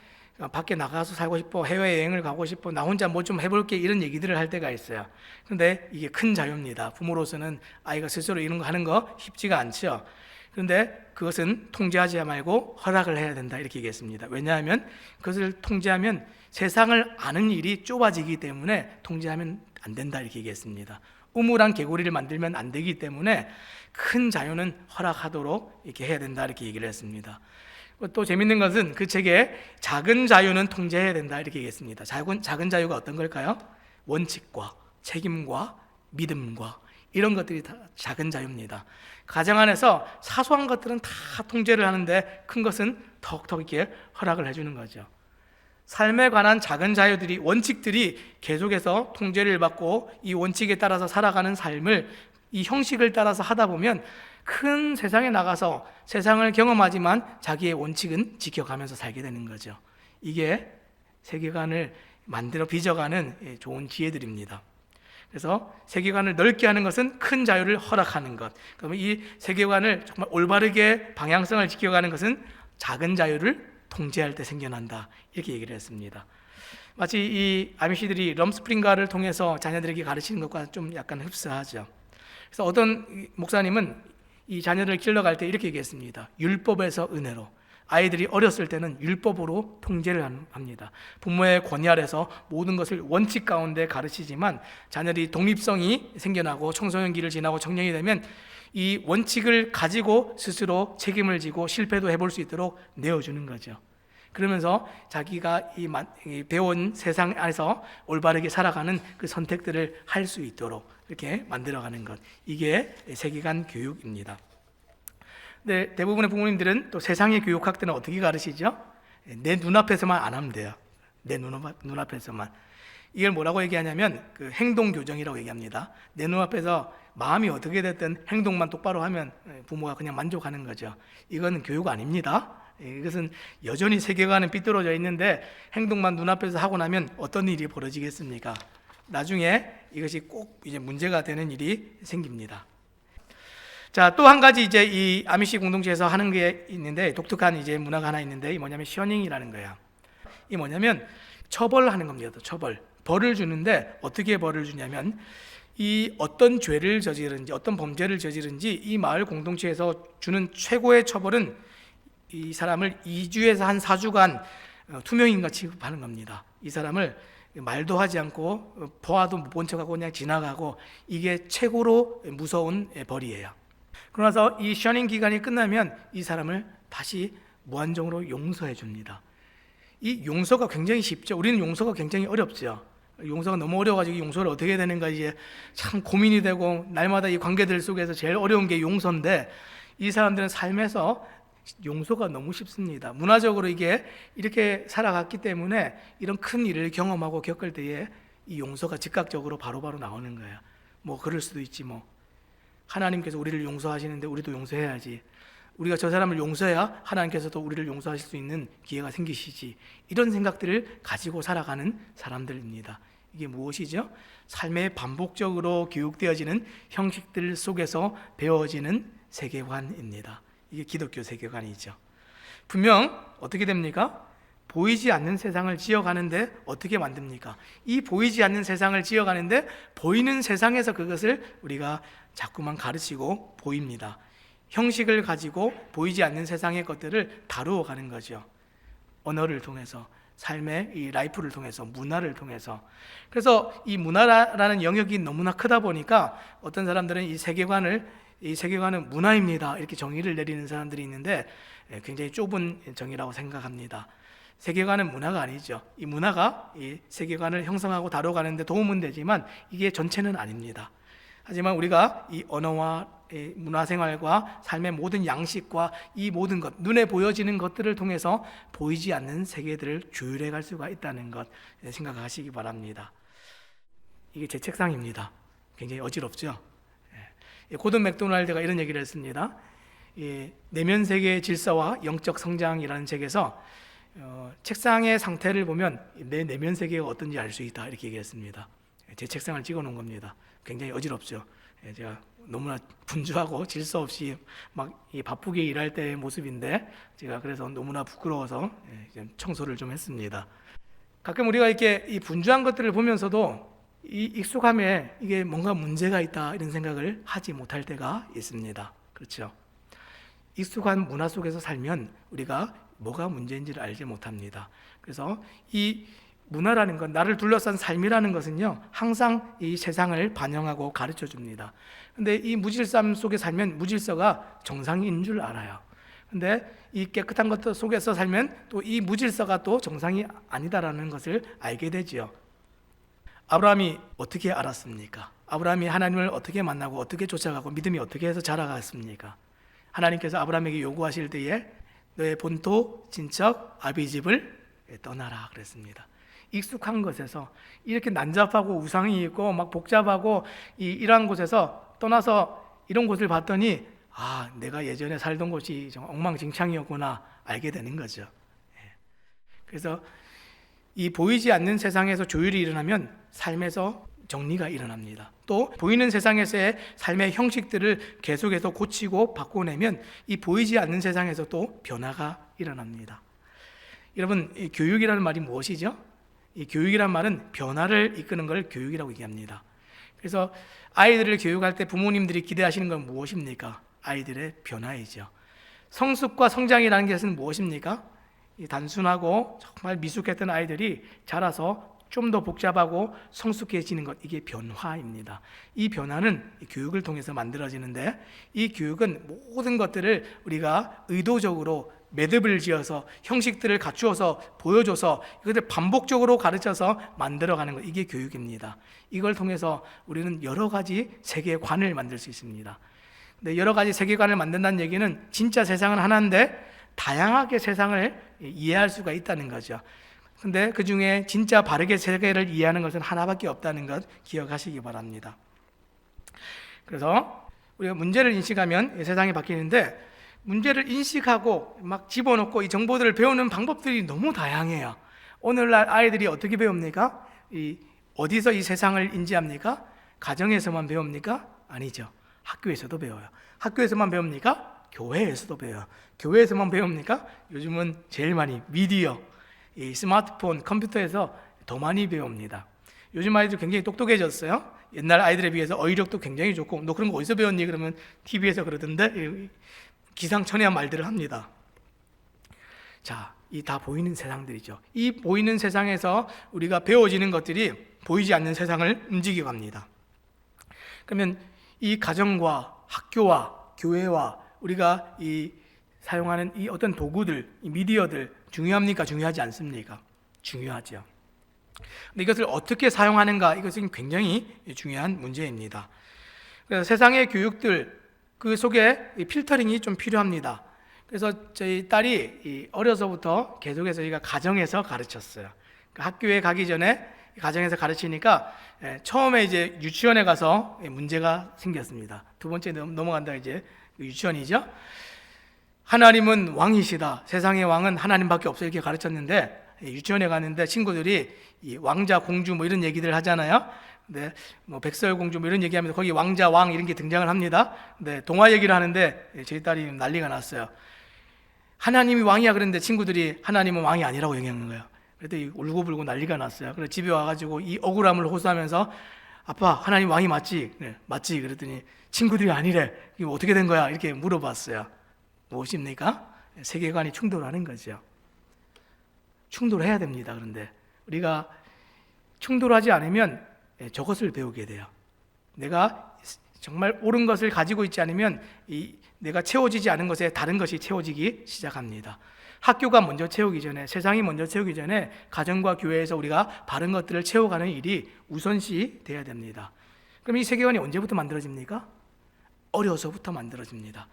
밖에 나가서 살고 싶어, 해외여행을 가고 싶어, 나 혼자 뭐 좀 해볼게, 이런 얘기들을 할 때가 있어요. 그런데 이게 큰 자유입니다. 부모로서는 아이가 스스로 이런 거 하는 거 쉽지가 않죠. 그런데 그것은 통제하지 말고 허락을 해야 된다, 이렇게 얘기했습니다. 왜냐하면 그것을 통제하면 세상을 아는 일이 좁아지기 때문에 통제하면 안 된다, 이렇게 얘기했습니다. 우물한 개구리를 만들면 안 되기 때문에 큰 자유는 허락하도록 이렇게 해야 된다, 이렇게 얘기를 했습니다. 또 재밌는 것은 그 책에 작은 자유는 통제해야 된다, 이렇게 얘기했습니다. 작은 자유가 어떤 걸까요? 원칙과 책임과 믿음과 이런 것들이 다 작은 자유입니다. 가정 안에서 사소한 것들은 다 통제를 하는데 큰 것은 턱턱 이렇게 허락을 해주는 거죠. 삶에 관한 작은 자유들이, 원칙들이 계속해서 통제를 받고 이 원칙에 따라서 살아가는 삶을 이 형식을 따라서 하다 보면 큰 세상에 나가서 세상을 경험하지만 자기의 원칙은 지켜가면서 살게 되는 거죠. 이게 세계관을 만들어 빚어가는 좋은 지혜들입니다. 그래서 세계관을 넓게 하는 것은 큰 자유를 허락하는 것, 그러면 이 세계관을 정말 올바르게 방향성을 지켜가는 것은 작은 자유를 통제할 때 생겨난다, 이렇게 얘기를 했습니다. 마치 이 아미시들이 럼스프링가를 통해서 자녀들에게 가르치는 것과 좀 약간 흡사하죠. 그래서 어떤 목사님은 이 자녀를 길러갈 때 이렇게 얘기했습니다. 율법에서 은혜로. 아이들이 어렸을 때는 율법으로 통제를 합니다. 부모의 권위 아래서 모든 것을 원칙 가운데 가르치지만 자녀들이 독립성이 생겨나고 청소년기를 지나고 청년이 되면 이 원칙을 가지고 스스로 책임을 지고 실패도 해볼 수 있도록 내어주는 거죠. 그러면서 자기가 이 배운 세상 안에서 올바르게 살아가는 그 선택들을 할 수 있도록 이렇게 만들어가는 것, 이게 세계관 교육입니다. 네, 대부분의 부모님들은 또 세상의 교육학들은 어떻게 가르치죠? 내 눈앞에서만 안 하면 돼요. 내 눈앞에서만. 이걸 뭐라고 얘기하냐면 그 행동교정이라고 얘기합니다. 내 눈앞에서 마음이 어떻게 됐든 행동만 똑바로 하면 부모가 그냥 만족하는 거죠. 이건 교육 아닙니다. 이것은 여전히 세계관은 삐뚤어져 있는데 행동만 눈앞에서 하고 나면 어떤 일이 벌어지겠습니까? 나중에 이것이 꼭 이제 문제가 되는 일이 생깁니다. 자, 또 한 가지 이제 이 아미시 공동체에서 하는 게 있는데, 독특한 이제 문화가 하나 있는데, 이 뭐냐면 셔닝이라는 거예요. 이 뭐냐면 처벌하는 겁니다. 처벌. 벌을 주는데 어떻게 벌을 주냐면 이 어떤 죄를 저지른지 어떤 범죄를 저지른지 이 마을 공동체에서 주는 최고의 처벌은 이 사람을 2주에서 한 4주간 투명인간 취급하는 겁니다. 이 사람을 말도 하지 않고 보아도 못 본 척하고 그냥 지나가고, 이게 최고로 무서운 벌이에요. 그러나서 이 셔닝 기간이 끝나면 이 사람을 다시 무한정으로 용서해 줍니다. 이 용서가 굉장히 쉽죠. 우리는 용서가 굉장히 어렵죠. 용서가 너무 어려워가지고 용서를 어떻게 해야 되는가 이제 참 고민이 되고, 날마다 이 관계들 속에서 제일 어려운 게 용서인데, 이 사람들은 삶에서 용서가 너무 쉽습니다. 문화적으로 이게 이렇게 살아갔기 때문에 이런 큰 일을 경험하고 겪을 때에 이 용서가 즉각적으로 바로바로 나오는 거예요. 뭐 그럴 수도 있지 뭐. 하나님께서 우리를 용서하시는데 우리도 용서해야지. 우리가 저 사람을 용서해야 하나님께서도 우리를 용서하실 수 있는 기회가 생기시지. 이런 생각들을 가지고 살아가는 사람들입니다. 이게 무엇이죠? 삶에 반복적으로 교육되어지는 형식들 속에서 배워지는 세계관입니다. 이게 기독교 세계관이죠. 분명 어떻게 됩니까? 보이지 않는 세상을 지어가는데 어떻게 만듭니까? 이 보이지 않는 세상을 지어가는데 보이는 세상에서 그것을 우리가 자꾸만 가르치고 보입니다. 형식을 가지고 보이지 않는 세상의 것들을 다루어 가는 거죠. 언어를 통해서, 삶의 이 라이프를 통해서, 문화를 통해서. 그래서 이 문화라는 영역이 너무나 크다 보니까 어떤 사람들은 이 세계관은 문화입니다, 이렇게 정의를 내리는 사람들이 있는데 굉장히 좁은 정의라고 생각합니다. 세계관은 문화가 아니죠. 이 문화가 이 세계관을 형성하고 다뤄가는데 도움은 되지만 이게 전체는 아닙니다. 하지만 우리가 이 언어와 문화생활과 삶의 모든 양식과 이 모든 것, 눈에 보여지는 것들을 통해서 보이지 않는 세계들을 조율해 갈 수가 있다는 것 생각하시기 바랍니다. 이게 제 책상입니다. 굉장히 어지럽죠? 고든 맥도날드가 이런 얘기를 했습니다. 내면 세계의 질서와 영적 성장이라는 책에서 책상의 상태를 보면 내 내면 세계가 어떤지 알 수 있다, 이렇게 얘기했습니다. 제 책상을 찍어 놓은 겁니다. 굉장히 어지럽죠. 제가 너무나 분주하고 질서 없이 막 바쁘게 일할 때의 모습인데 제가 그래서 너무나 부끄러워서 청소를 좀 했습니다. 가끔 우리가 이렇게 이 분주한 것들을 보면서도 이 익숙함에 이게 뭔가 문제가 있다, 이런 생각을 하지 못할 때가 있습니다. 그렇죠? 익숙한 문화 속에서 살면 우리가 뭐가 문제인지를 알지 못합니다. 그래서 이 문화라는 건, 나를 둘러싼 삶이라는 것은요, 항상 이 세상을 반영하고 가르쳐 줍니다. 근데 이 무질서함 속에 살면 무질서가 정상인 줄 알아요. 근데 이 깨끗한 것 속에서 살면 또 이 무질서가 또 정상이 아니다라는 것을 알게 되지요. 아브라함이 어떻게 알았습니까? 아브라함이 하나님을 어떻게 만나고 어떻게 쫓아가고 믿음이 어떻게 해서 자라갔습니까? 하나님께서 아브라함에게 요구하실 때에 너의 본토, 친척, 아비 집을 떠나라 그랬습니다. 익숙한 것에서, 이렇게 난잡하고 우상이 있고 막 복잡하고 이러한 곳에서 떠나서 이런 곳을 봤더니 내가 예전에 살던 곳이 정말 엉망진창이었구나 알게 되는 거죠. 그래서 이 보이지 않는 세상에서 조율이 일어나면 삶에서 정리가 일어납니다. 또 보이는 세상에서의 삶의 형식들을 계속해서 고치고 바꿔내면 이 보이지 않는 세상에서 또 변화가 일어납니다. 여러분, 이 교육이라는 말이 무엇이죠? 이 교육이란 말은 변화를 이끄는 걸 교육이라고 얘기합니다. 그래서 아이들을 교육할 때 부모님들이 기대하시는 건 무엇입니까? 아이들의 변화이죠. 성숙과 성장이라는 것은 무엇입니까? 이 단순하고 정말 미숙했던 아이들이 자라서 좀 더 복잡하고 성숙해지는 것, 이게 변화입니다. 이 변화는 교육을 통해서 만들어지는데, 이 교육은 모든 것들을 우리가 의도적으로 매듭을 지어서 형식들을 갖추어서 보여줘서 이것을 반복적으로 가르쳐서 만들어가는 것, 이게 교육입니다. 이걸 통해서 우리는 여러 가지 세계관을 만들 수 있습니다. 근데 여러 가지 세계관을 만든다는 얘기는 진짜 세상은 하나인데 다양하게 세상을 이해할 수가 있다는 거죠. 근데 그 중에 진짜 바르게 세계를 이해하는 것은 하나밖에 없다는 것 기억하시기 바랍니다. 그래서 우리가 문제를 인식하면 세상이 바뀌는데, 문제를 인식하고 막 집어넣고 이 정보들을 배우는 방법들이 너무 다양해요. 오늘날 아이들이 어떻게 배웁니까? 어디서 이 세상을 인지합니까? 가정에서만 배웁니까? 아니죠. 학교에서도 배워요. 학교에서만 배웁니까? 교회에서도 배워요. 교회에서만 배웁니까? 요즘은 제일 많이 미디어, 이 스마트폰, 컴퓨터에서 더 많이 배웁니다. 요즘 아이들 굉장히 똑똑해졌어요. 옛날 아이들에 비해서 어휘력도 굉장히 좋고, 너 그런 거 어디서 배웠니? 그러면 TV에서 그러던데, 기상천외한 말들을 합니다. 자, 이 다 보이는 세상들이죠. 이 보이는 세상에서 우리가 배워지는 것들이 보이지 않는 세상을 움직여 갑니다. 그러면 이 가정과 학교와 교회와 우리가 이 사용하는 이 어떤 도구들, 이 미디어들 중요합니까? 중요하지 않습니까? 중요하죠. 근데 이것을 어떻게 사용하는가, 이것은 굉장히 중요한 문제입니다. 그래서 세상의 교육들, 그 속에 필터링이 좀 필요합니다. 그래서 저희 딸이 어려서부터 계속해서 저희가 가정에서 가르쳤어요. 학교에 가기 전에 가정에서 가르치니까 처음에 이제 유치원에 가서 문제가 생겼습니다. 두 번째 넘어간다 이제 유치원이죠. 하나님은 왕이시다. 세상의 왕은 하나님밖에 없어, 이렇게 가르쳤는데 유치원에 갔는데 친구들이 이 왕자, 공주 뭐 이런 얘기들 하잖아요. 근데 뭐 백설공주 뭐 이런 얘기하면서 거기 왕자, 왕 이런 게 등장을 합니다. 근데 동화 얘기를 하는데 저희 딸이 난리가 났어요. 하나님이 왕이야 그랬는데 친구들이 하나님은 왕이 아니라고 얘기하는 거예요. 그랬더니 울고불고 난리가 났어요. 그래서 집에 와가지고 이 억울함을 호소하면서 아빠, 하나님 왕이 맞지? 네, 맞지? 그랬더니 친구들이 아니래. 이거 어떻게 된 거야? 이렇게 물어봤어요. 무엇입니까? 세계관이 충돌하는 거죠. 충돌해야 됩니다. 그런데 우리가 충돌하지 않으면 저것을 배우게 돼요. 내가 정말 옳은 것을 가지고 있지 않으면 내가 채워지지 않은 것에 다른 것이 채워지기 시작합니다. 학교가 먼저 채우기 전에, 세상이 먼저 채우기 전에 가정과 교회에서 우리가 바른 것들을 채워가는 일이 우선시 돼야 됩니다. 그럼 이 세계관이 언제부터 만들어집니까? 어려서부터 만들어집니다.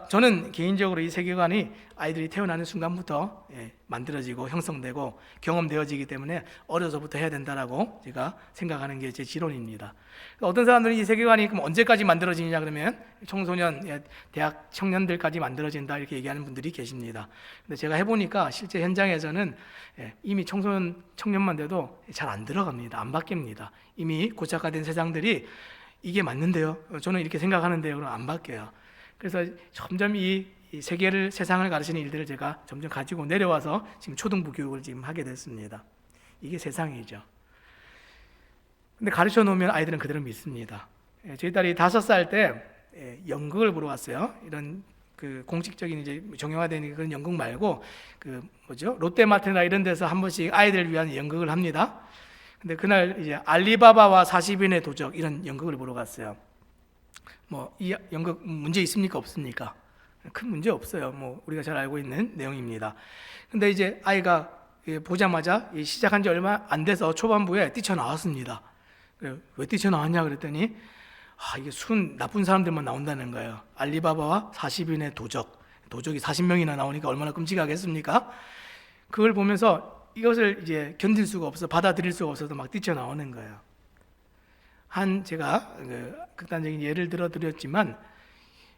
저는 개인적으로 이 세계관이 아이들이 태어나는 순간부터 만들어지고 형성되고 경험되어지기 때문에 어려서부터 해야 된다라고 제가 생각하는 게 제 지론입니다. 어떤 사람들은 이 세계관이 그럼 언제까지 만들어지냐 그러면 청소년, 대학 청년들까지 만들어진다 이렇게 얘기하는 분들이 계십니다. 근데 제가 해보니까 실제 현장에서는 이미 청년만 돼도 잘 안 들어갑니다. 안 바뀝니다. 이미 고착화된 세상들이 이게 맞는데요, 저는 이렇게 생각하는데요, 그럼 안 바뀌어요. 그래서 점점 이 세상을 가르치는 일들을 제가 점점 가지고 내려와서 지금 초등부 교육을 지금 하게 됐습니다. 이게 세상이죠. 근데 가르쳐 놓으면 아이들은 그대로 믿습니다. 저희 딸이 5살 때 연극을 보러 왔어요. 이런 공식적인 이제 정형화된 그런 연극 말고 롯데마트나 이런 데서 한 번씩 아이들을 위한 연극을 합니다. 근데 그날 이제 알리바바와 40인의 도적 이런 연극을 보러 갔어요. 이 연극 문제 있습니까? 없습니까? 큰 문제 없어요. 우리가 잘 알고 있는 내용입니다. 근데 이제 아이가 보자마자 시작한 지 얼마 안 돼서 초반부에 뛰쳐나왔습니다. 왜 뛰쳐나왔냐 그랬더니 이게 나쁜 사람들만 나온다는 거예요. 알리바바와 40인의 도적이 40명이나 나오니까 얼마나 끔찍하겠습니까? 그걸 보면서 이것을 이제 견딜 수가 없어, 받아들일 수가 없어서 막 뛰쳐나오는 거예요. 제가 극단적인 예를 들어 드렸지만,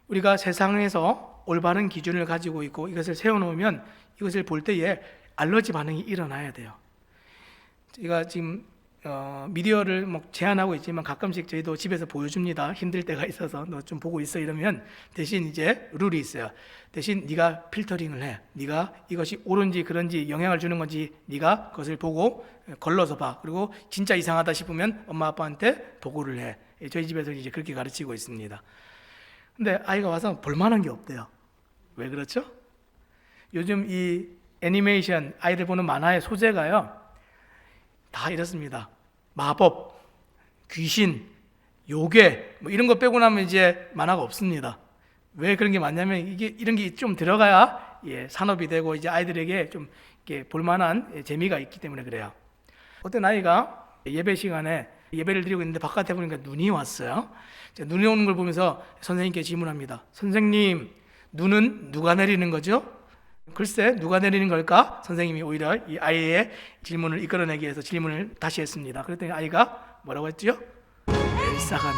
우리가 세상에서 올바른 기준을 가지고 있고 이것을 세워놓으면 이것을 볼 때에 알러지 반응이 일어나야 돼요. 제가 지금 미디어를 제한하고 있지만 가끔씩 저희도 집에서 보여줍니다. 힘들 때가 있어서 너 좀 보고 있어 이러면 대신 이제 룰이 있어요. 대신 네가 필터링을 해. 네가 이것이 옳은지 그런지 영향을 주는 건지 네가 그것을 보고 걸러서 봐. 그리고 진짜 이상하다 싶으면 엄마 아빠한테 보고를 해. 저희 집에서 이제 그렇게 가르치고 있습니다. 근데 아이가 와서 볼만한 게 없대요. 왜 그렇죠? 요즘 이 애니메이션 아이들 보는 만화의 소재가요 다 이렇습니다. 마법, 귀신, 요괴 이런 거 빼고 나면 이제 만화가 없습니다. 왜 그런 게 많냐면 이런 게 좀 들어가야 산업이 되고 이제 아이들에게 좀 볼만한 재미가 있기 때문에 그래요. 어떤 아이가 예배 시간에 예배를 드리고 있는데 바깥에 보니까 눈이 왔어요. 눈이 오는 걸 보면서 선생님께 질문합니다. 선생님, 눈은 누가 내리는 거죠? 글쎄 누가 내리는 걸까? 선생님이 오히려 이 아이의 질문을 이끌어내기 위해서 질문을 다시 했습니다. 그랬더니 아이가 뭐라고 했죠? 엘사가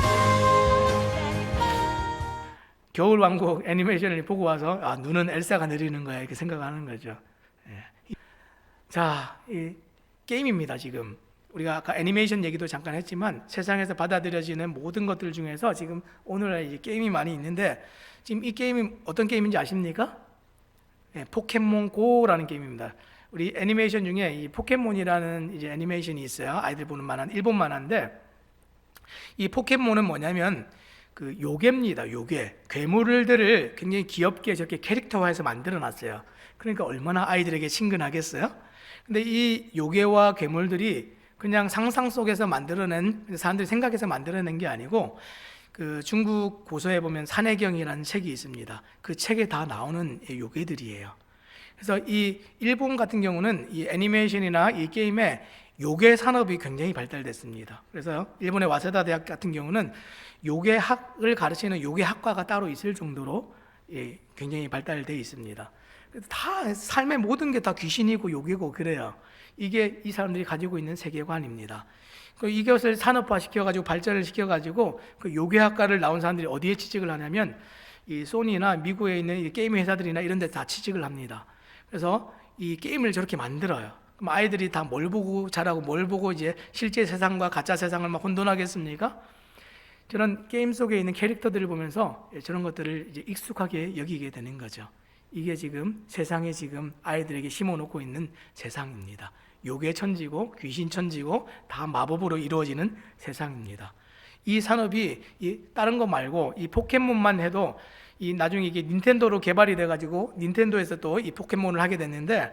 겨울왕국 애니메이션을 보고 와서 눈은 엘사가 내리는 거야 이렇게 생각하는 거죠. 자, 이 게임입니다. 지금 우리가 아까 애니메이션 얘기도 잠깐 했지만 세상에서 받아들여지는 모든 것들 중에서 지금 오늘날 이제 게임이 많이 있는데 지금 이 게임이 어떤 게임인지 아십니까? 포켓몬고라는 게임입니다. 우리 애니메이션 중에 이 포켓몬이라는 이제 애니메이션이 있어요. 아이들 보는 만한 일본 만화인데 이 포켓몬은 뭐냐면 요괴입니다. 요괴. 괴물들을 굉장히 귀엽게 저렇게 캐릭터화해서 만들어 놨어요. 그러니까 얼마나 아이들에게 친근하겠어요? 근데 이 요괴와 괴물들이 그냥 상상 속에서 만들어낸, 사람들이 생각해서 만들어낸 게 아니고 중국 고서에 보면 산해경이라는 책이 있습니다. 그 책에 다 나오는 요괴들이에요. 그래서 이 일본 같은 경우는 이 애니메이션이나 이 게임에 요괴 산업이 굉장히 발달됐습니다. 그래서 일본의 와세다 대학 같은 경우는 요괴학을 가르치는 요괴학과가 따로 있을 정도로 굉장히 발달되어 있습니다. 다 삶의 모든 게 다 귀신이고 요괴고 그래요. 이게 이 사람들이 가지고 있는 세계관입니다. 이것을 산업화 시켜가지고 발전을 시켜가지고 요괴학과를 나온 사람들이 어디에 취직을 하냐면 이 소니나 미국에 있는 이 게임 회사들이나 이런 데 다 취직을 합니다. 그래서 이 게임을 저렇게 만들어요. 그럼 아이들이 다 뭘 보고 자라고 뭘 보고 이제 실제 세상과 가짜 세상을 막 혼돈하겠습니까? 저는 게임 속에 있는 캐릭터들을 보면서 저런 것들을 이제 익숙하게 여기게 되는 거죠. 이게 지금 세상에 지금 아이들에게 심어놓고 있는 세상입니다. 요괴 천지고 귀신 천지고 다 마법으로 이루어지는 세상입니다. 이 산업이 다른 거 말고 이 포켓몬만 해도 나중에 이게 닌텐도로 개발이 돼가지고 닌텐도에서 또 이 포켓몬을 하게 됐는데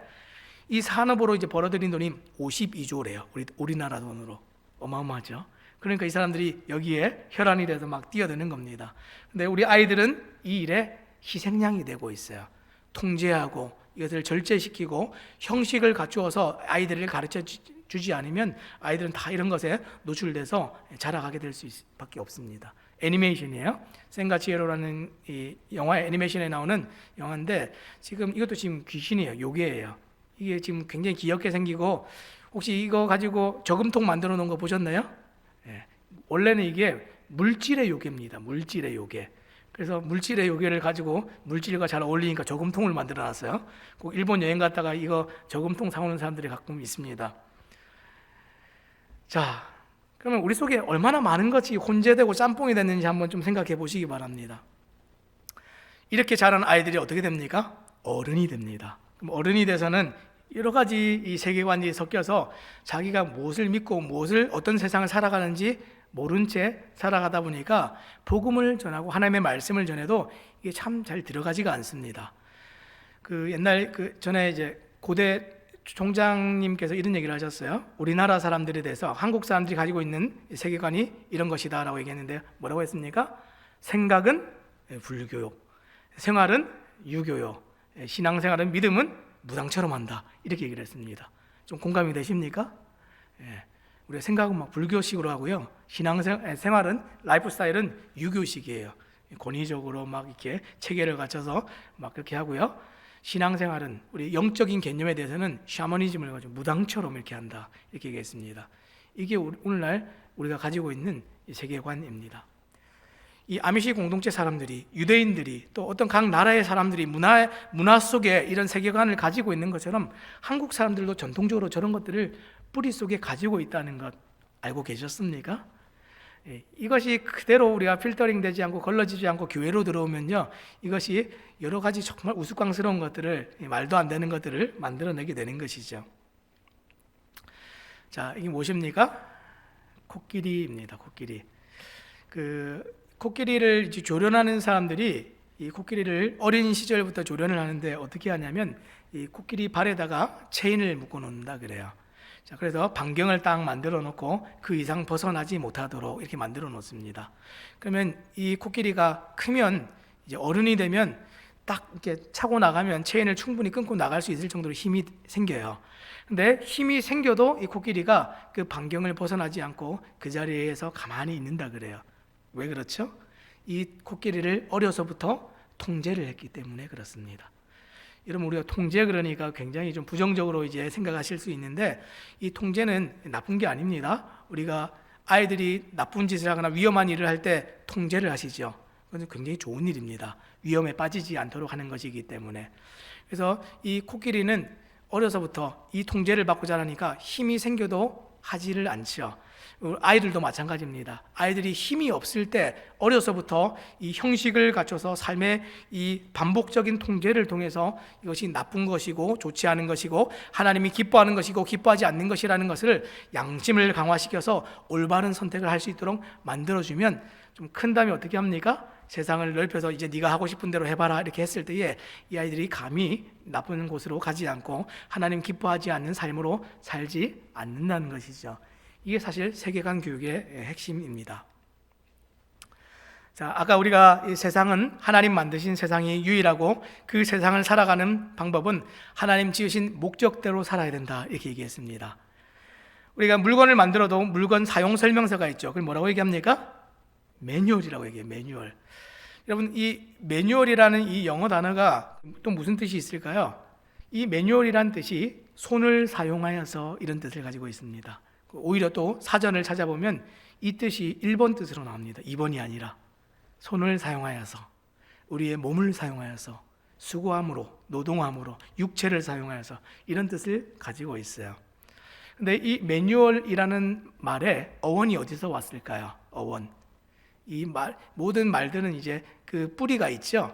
이 산업으로 이제 벌어들인 돈이 52조래요. 우리나라 돈으로. 어마어마하죠. 그러니까 이 사람들이 여기에 혈안이 돼서 막 뛰어드는 겁니다. 근데 우리 아이들은 이 일에 희생양이 되고 있어요. 통제하고 이것을 절제시키고 형식을 갖추어서 아이들을 가르쳐 주지 않으면 아이들은 다 이런 것에 노출돼서 자라가게 될 수밖에 없습니다. 애니메이션이에요. 센가치에로라는 이 영화 애니메이션에 나오는 영화인데 지금 이것도 지금 귀신이에요. 요괴예요. 이게 지금 굉장히 귀엽게 생기고 혹시 이거 가지고 저금통 만들어 놓은 거 보셨나요? 예. 원래는 이게 물질의 요괴입니다. 물질의 요괴. 그래서 물질의 요괴를 가지고 물질과 잘 어울리니까 저금통을 만들어 놨어요. 꼭 일본 여행 갔다가 이거 저금통 사오는 사람들이 가끔 있습니다. 자, 그러면 우리 속에 얼마나 많은 것이 혼재되고 짬뽕이 됐는지 한번 좀 생각해 보시기 바랍니다. 이렇게 자란 아이들이 어떻게 됩니까? 어른이 됩니다. 그럼 어른이 돼서는 여러 가지 이 세계관이 섞여서 자기가 무엇을 믿고 무엇을 어떤 세상을 살아가는지 모른 채 살아가다 보니까 복음을 전하고 하나님의 말씀을 전해도 이게 참 잘 들어가지가 않습니다. 그 옛날 그 전에 이제 고대 총장님께서 이런 얘기를 하셨어요. 우리나라 사람들에 대해서 한국 사람들이 가지고 있는 세계관이 이런 것이다라고 얘기했는데 뭐라고 했습니까? 생각은 불교요, 생활은 유교요, 신앙생활은 믿음은 무당처럼 한다 이렇게 얘기를 했습니다. 좀 공감이 되십니까? 예. 우리가 생각은 막 불교식으로 하고요. 신앙생활은 라이프 스타일은 유교식이에요. 권위적으로 막 이렇게 체계를 갖춰서 막 그렇게 하고요. 신앙생활은 우리 영적인 개념에 대해서는 샤머니즘을 가지고 무당처럼 이렇게 한다 이렇게 얘기했습니다. 이게 오늘날 우리가 가지고 있는 세계관입니다. 이 아미시 공동체 사람들이, 유대인들이 또 어떤 각 나라의 사람들이 문화 속에 이런 세계관을 가지고 있는 것처럼 한국 사람들도 전통적으로 저런 것들을 뿌리 속에 가지고 있다는 것 알고 계셨습니까? 이것이 그대로 우리가 필터링 되지 않고 걸러지지 않고 교회로 들어오면요, 이것이 여러 가지 정말 우스꽝스러운 것들을, 말도 안 되는 것들을 만들어내게 되는 것이죠. 자, 이게 무엇입니까? 코끼리입니다. 코끼리. 코끼리를 이제 조련하는 사람들이 이 코끼리를 어린 시절부터 조련을 하는데 어떻게 하냐면 이 코끼리 발에다가 체인을 묶어 놓는다 그래요. 자, 그래서 반경을 딱 만들어 놓고 그 이상 벗어나지 못하도록 이렇게 만들어 놓습니다. 그러면 이 코끼리가 크면 이제 어른이 되면 딱 이렇게 차고 나가면 체인을 충분히 끊고 나갈 수 있을 정도로 힘이 생겨요. 근데 힘이 생겨도 이 코끼리가 그 반경을 벗어나지 않고 그 자리에서 가만히 있는다 그래요. 왜 그렇죠? 이 코끼리를 어려서부터 통제를 했기 때문에 그렇습니다. 여러분, 우리가 통제 그러니까 굉장히 좀 부정적으로 이제 생각하실 수 있는데 이 통제는 나쁜 게 아닙니다. 우리가 아이들이 나쁜 짓을 하거나 위험한 일을 할 때 통제를 하시죠. 그건 굉장히 좋은 일입니다. 위험에 빠지지 않도록 하는 것이기 때문에. 그래서 이 코끼리는 어려서부터 이 통제를 받고 자라니까 힘이 생겨도 하지를 않죠. 아이들도 마찬가지입니다. 아이들이 힘이 없을 때 어려서부터 이 형식을 갖춰서 삶의 이 반복적인 통제를 통해서 이것이 나쁜 것이고 좋지 않은 것이고 하나님이 기뻐하는 것이고 기뻐하지 않는 것이라는 것을 양심을 강화시켜서 올바른 선택을 할 수 있도록 만들어주면 좀 큰 다음에 어떻게 합니까? 세상을 넓혀서 이제 네가 하고 싶은 대로 해봐라 이렇게 했을 때에 이 아이들이 감히 나쁜 곳으로 가지 않고 하나님 기뻐하지 않는 삶으로 살지 않는다는 것이죠. 이게 사실 세계관 교육의 핵심입니다. 자, 아까 우리가 이 세상은 하나님 만드신 세상이 유일하고 그 세상을 살아가는 방법은 하나님 지으신 목적대로 살아야 된다 이렇게 얘기했습니다. 우리가 물건을 만들어도 물건 사용 설명서가 있죠. 그걸 뭐라고 얘기합니까? 매뉴얼이라고 얘기해요. 매뉴얼. 여러분, 이 매뉴얼이라는 이 영어 단어가 또 무슨 뜻이 있을까요? 이 매뉴얼이란 뜻이 손을 사용하여서 이런 뜻을 가지고 있습니다. 오히려 또 사전을 찾아보면 이 뜻이 1번 뜻으로 나옵니다. 2번이 아니라 손을 사용하여서, 우리의 몸을 사용하여서, 수고함으로, 노동함으로, 육체를 사용하여서 이런 뜻을 가지고 있어요. 근데 이 매뉴얼이라는 말에 어원이 어디서 왔을까요? 어원. 모든 말들은 이제 그 뿌리가 있죠.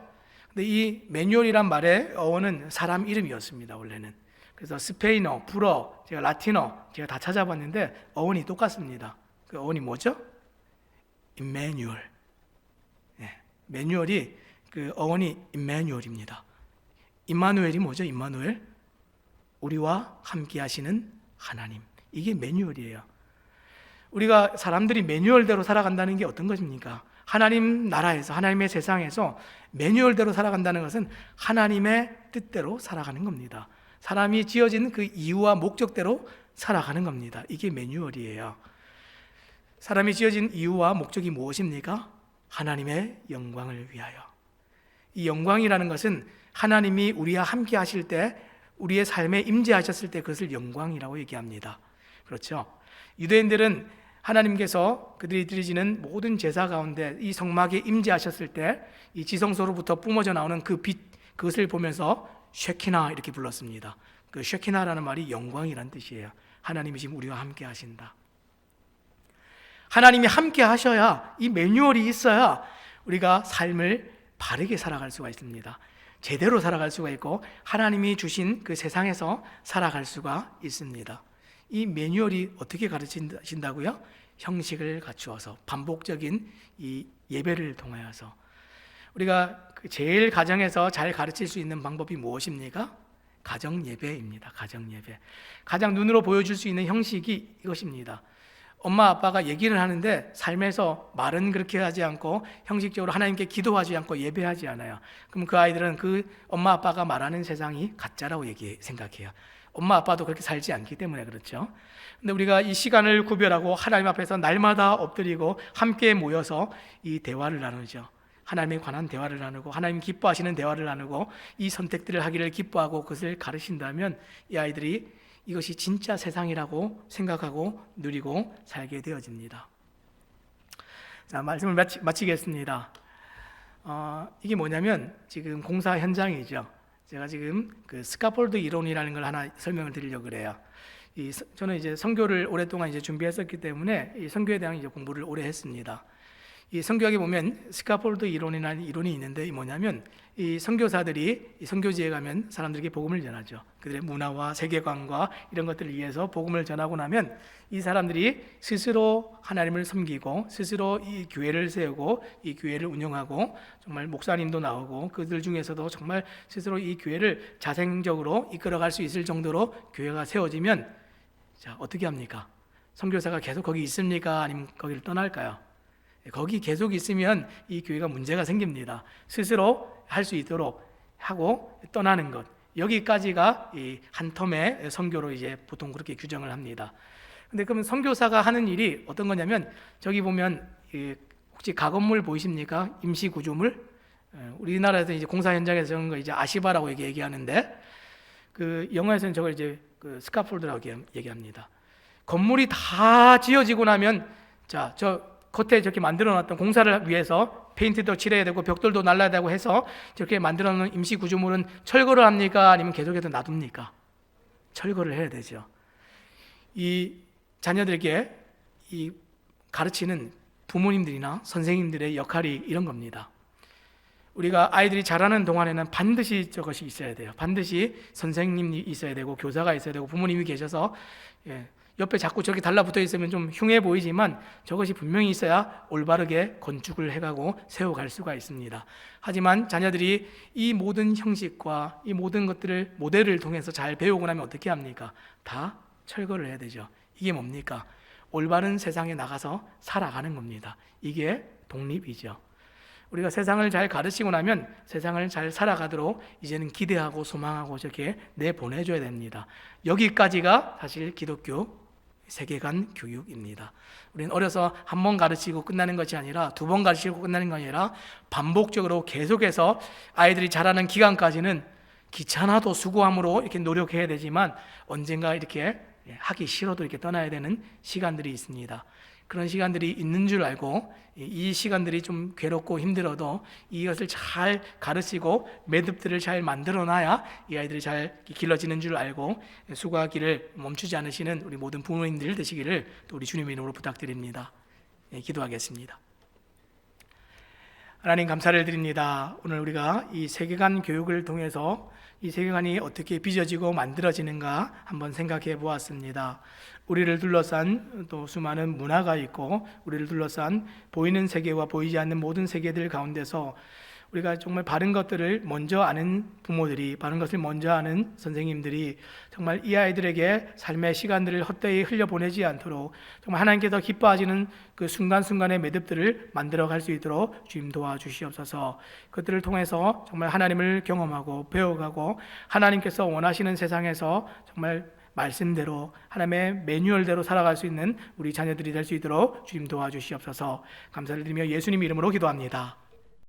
근데 이 매뉴얼이란 말의 어원은 사람 이름이었습니다. 원래는. 그래서 스페인어, 불어, 제가 라틴어 제가 다 찾아봤는데 어원이 똑같습니다. 그 어원이 뭐죠? 임매뉴얼. 매뉴얼이 그 어원이 임매뉴얼입니다. 임마누엘이 뭐죠? 임마누엘? 우리와 함께 하시는 하나님. 이게 매뉴얼이에요. 우리가 사람들이 매뉴얼대로 살아간다는 게 어떤 것입니까? 하나님 나라에서, 하나님의 세상에서 매뉴얼대로 살아간다는 것은 하나님의 뜻대로 살아가는 겁니다. 사람이 지어진 그 이유와 목적대로 살아가는 겁니다. 이게 매뉴얼이에요. 사람이 지어진 이유와 목적이 무엇입니까? 하나님의 영광을 위하여. 이 영광이라는 것은 하나님이 우리와 함께 하실 때, 우리의 삶에 임재하셨을 때 그것을 영광이라고 얘기합니다. 그렇죠? 유대인들은 하나님께서 그들이 드리지는 모든 제사 가운데 이 성막에 임재하셨을 때 이 지성소로부터 뿜어져 나오는 그 빛, 그것을 보면서 쉐키나 이렇게 불렀습니다. 그 쉐키나라는 말이 영광이란 뜻이에요. 하나님이 지금 우리와 함께 하신다. 하나님이 함께 하셔야, 이 매뉴얼이 있어야 우리가 삶을 바르게 살아갈 수가 있습니다. 제대로 살아갈 수가 있고 하나님이 주신 그 세상에서 살아갈 수가 있습니다. 이 매뉴얼이 어떻게 가르치신다고요? 형식을 갖추어서, 반복적인 이 예배를 통하여서. 우리가 제일 가정에서 잘 가르칠 수 있는 방법이 무엇입니까? 가정 예배입니다. 가정 예배. 가장 눈으로 보여줄 수 있는 형식이 이것입니다. 엄마 아빠가 얘기를 하는데 삶에서 말은 그렇게 하지 않고 형식적으로 하나님께 기도하지 않고 예배하지 않아요. 그럼 그 아이들은 그 엄마 아빠가 말하는 세상이 가짜라고 생각해요. 엄마 아빠도 그렇게 살지 않기 때문에 그렇죠. 근데 우리가 이 시간을 구별하고 하나님 앞에서 날마다 엎드리고 함께 모여서 이 대화를 나누죠. 하나님에 관한 대화를 나누고 하나님 기뻐하시는 대화를 나누고 이 선택들을 하기를 기뻐하고 그것을 가르친다면 이 아이들이 이것이 진짜 세상이라고 생각하고 누리고 살게 되어집니다. 자, 말씀을 마치겠습니다. 이게 뭐냐면 지금 공사 현장이죠. 제가 지금 그 스카폴드 이론이라는 걸 하나 설명을 드리려고 그래요. 저는 이제 선교를 오랫동안 이제 준비했었기 때문에 이 선교에 대한 이제 공부를 오래 했습니다. 이 선교학에 보면 스카폴드 이론이라는 이론이 있는데, 뭐냐면 이 선교사들이 이 선교지에 가면 사람들에게 복음을 전하죠. 그들의 문화와 세계관과 이런 것들을 위해서 복음을 전하고 나면 이 사람들이 스스로 하나님을 섬기고 스스로 이 교회를 세우고 이 교회를 운영하고, 정말 목사님도 나오고 그들 중에서도 정말 스스로 이 교회를 자생적으로 이끌어갈 수 있을 정도로 교회가 세워지면, 자, 어떻게 합니까? 선교사가 계속 거기 있습니까? 아니면 거기를 떠날까요? 거기 계속 있으면 이 교회가 문제가 생깁니다. 스스로 할 수 있도록 하고 떠나는 것, 여기까지가 이 한 텀의 선교로 이제 보통 그렇게 규정을 합니다. 근데 그러면 선교사가 하는 일이 어떤 거냐면, 저기 보면 혹시 가건물 보이십니까? 임시 구조물. 우리나라에서 이제 공사 현장에서 저런 거 이제 아시바라고 얘기하는데, 그 영어에서는 저걸 이제 그 스카폴드라고 얘기합니다. 건물이 다 지어지고 나면, 자, 저 겉에 저렇게 만들어놨던 공사를 위해서 페인트도 칠해야 되고 벽돌도 날라야 되고 해서 저렇게 만들어놓은 임시 구조물은 철거를 합니까? 아니면 계속해서 놔둡니까? 철거를 해야 되죠. 이 자녀들에게 이 가르치는 부모님들이나 선생님들의 역할이 이런 겁니다. 우리가 아이들이 자라는 동안에는 반드시 저것이 있어야 돼요. 반드시 선생님이 있어야 되고 교사가 있어야 되고 부모님이 계셔서, 옆에 자꾸 저렇게 달라붙어 있으면 좀 흉해 보이지만 저것이 분명히 있어야 올바르게 건축을 해가고 세워갈 수가 있습니다. 하지만 자녀들이 이 모든 형식과 이 모든 것들을 모델을 통해서 잘 배우고 나면 어떻게 합니까? 다 철거를 해야 되죠. 이게 뭡니까? 올바른 세상에 나가서 살아가는 겁니다. 이게 독립이죠. 우리가 세상을 잘 가르치고 나면 세상을 잘 살아가도록 이제는 기대하고 소망하고 저렇게 내보내줘야 됩니다. 여기까지가 사실 기독교 세계관 교육입니다. 우리는 어려서 한 번 가르치고 끝나는 것이 아니라 두 번 가르치고 끝나는 게 아니라 반복적으로 계속해서 아이들이 자라는 기간까지는 귀찮아도 수고함으로 이렇게 노력해야 되지만 언젠가 이렇게 하기 싫어도 이렇게 떠나야 되는 시간들이 있습니다. 그런 시간들이 있는 줄 알고 이 시간들이 좀 괴롭고 힘들어도 이것을 잘 가르치고 매듭들을 잘 만들어놔야 이 아이들이 잘 길러지는 줄 알고 수고하기를 멈추지 않으시는 우리 모든 부모님들 되시기를 또 우리 주님의 이름으로 부탁드립니다. 기도하겠습니다. 하나님, 감사를 드립니다. 오늘 우리가 이 세계관 교육을 통해서 이 세계관이 어떻게 빚어지고 만들어지는가 한번 생각해 보았습니다. 우리를 둘러싼 또 수많은 문화가 있고 우리를 둘러싼 보이는 세계와 보이지 않는 모든 세계들 가운데서 우리가 정말 바른 것들을 먼저 아는 부모들이, 바른 것을 먼저 아는 선생님들이 정말 이 아이들에게 삶의 시간들을 헛되이 흘려보내지 않도록 정말 하나님께서 기뻐하시는 그 순간순간의 매듭들을 만들어갈 수 있도록 주님 도와주시옵소서. 그것들을 통해서 정말 하나님을 경험하고 배워가고 하나님께서 원하시는 세상에서 정말 말씀대로 하나님의 매뉴얼대로 살아갈 수 있는 우리 자녀들이 될 수 있도록 주님 도와주시옵소서. 감사를 드리며 예수님 이름으로 기도합니다.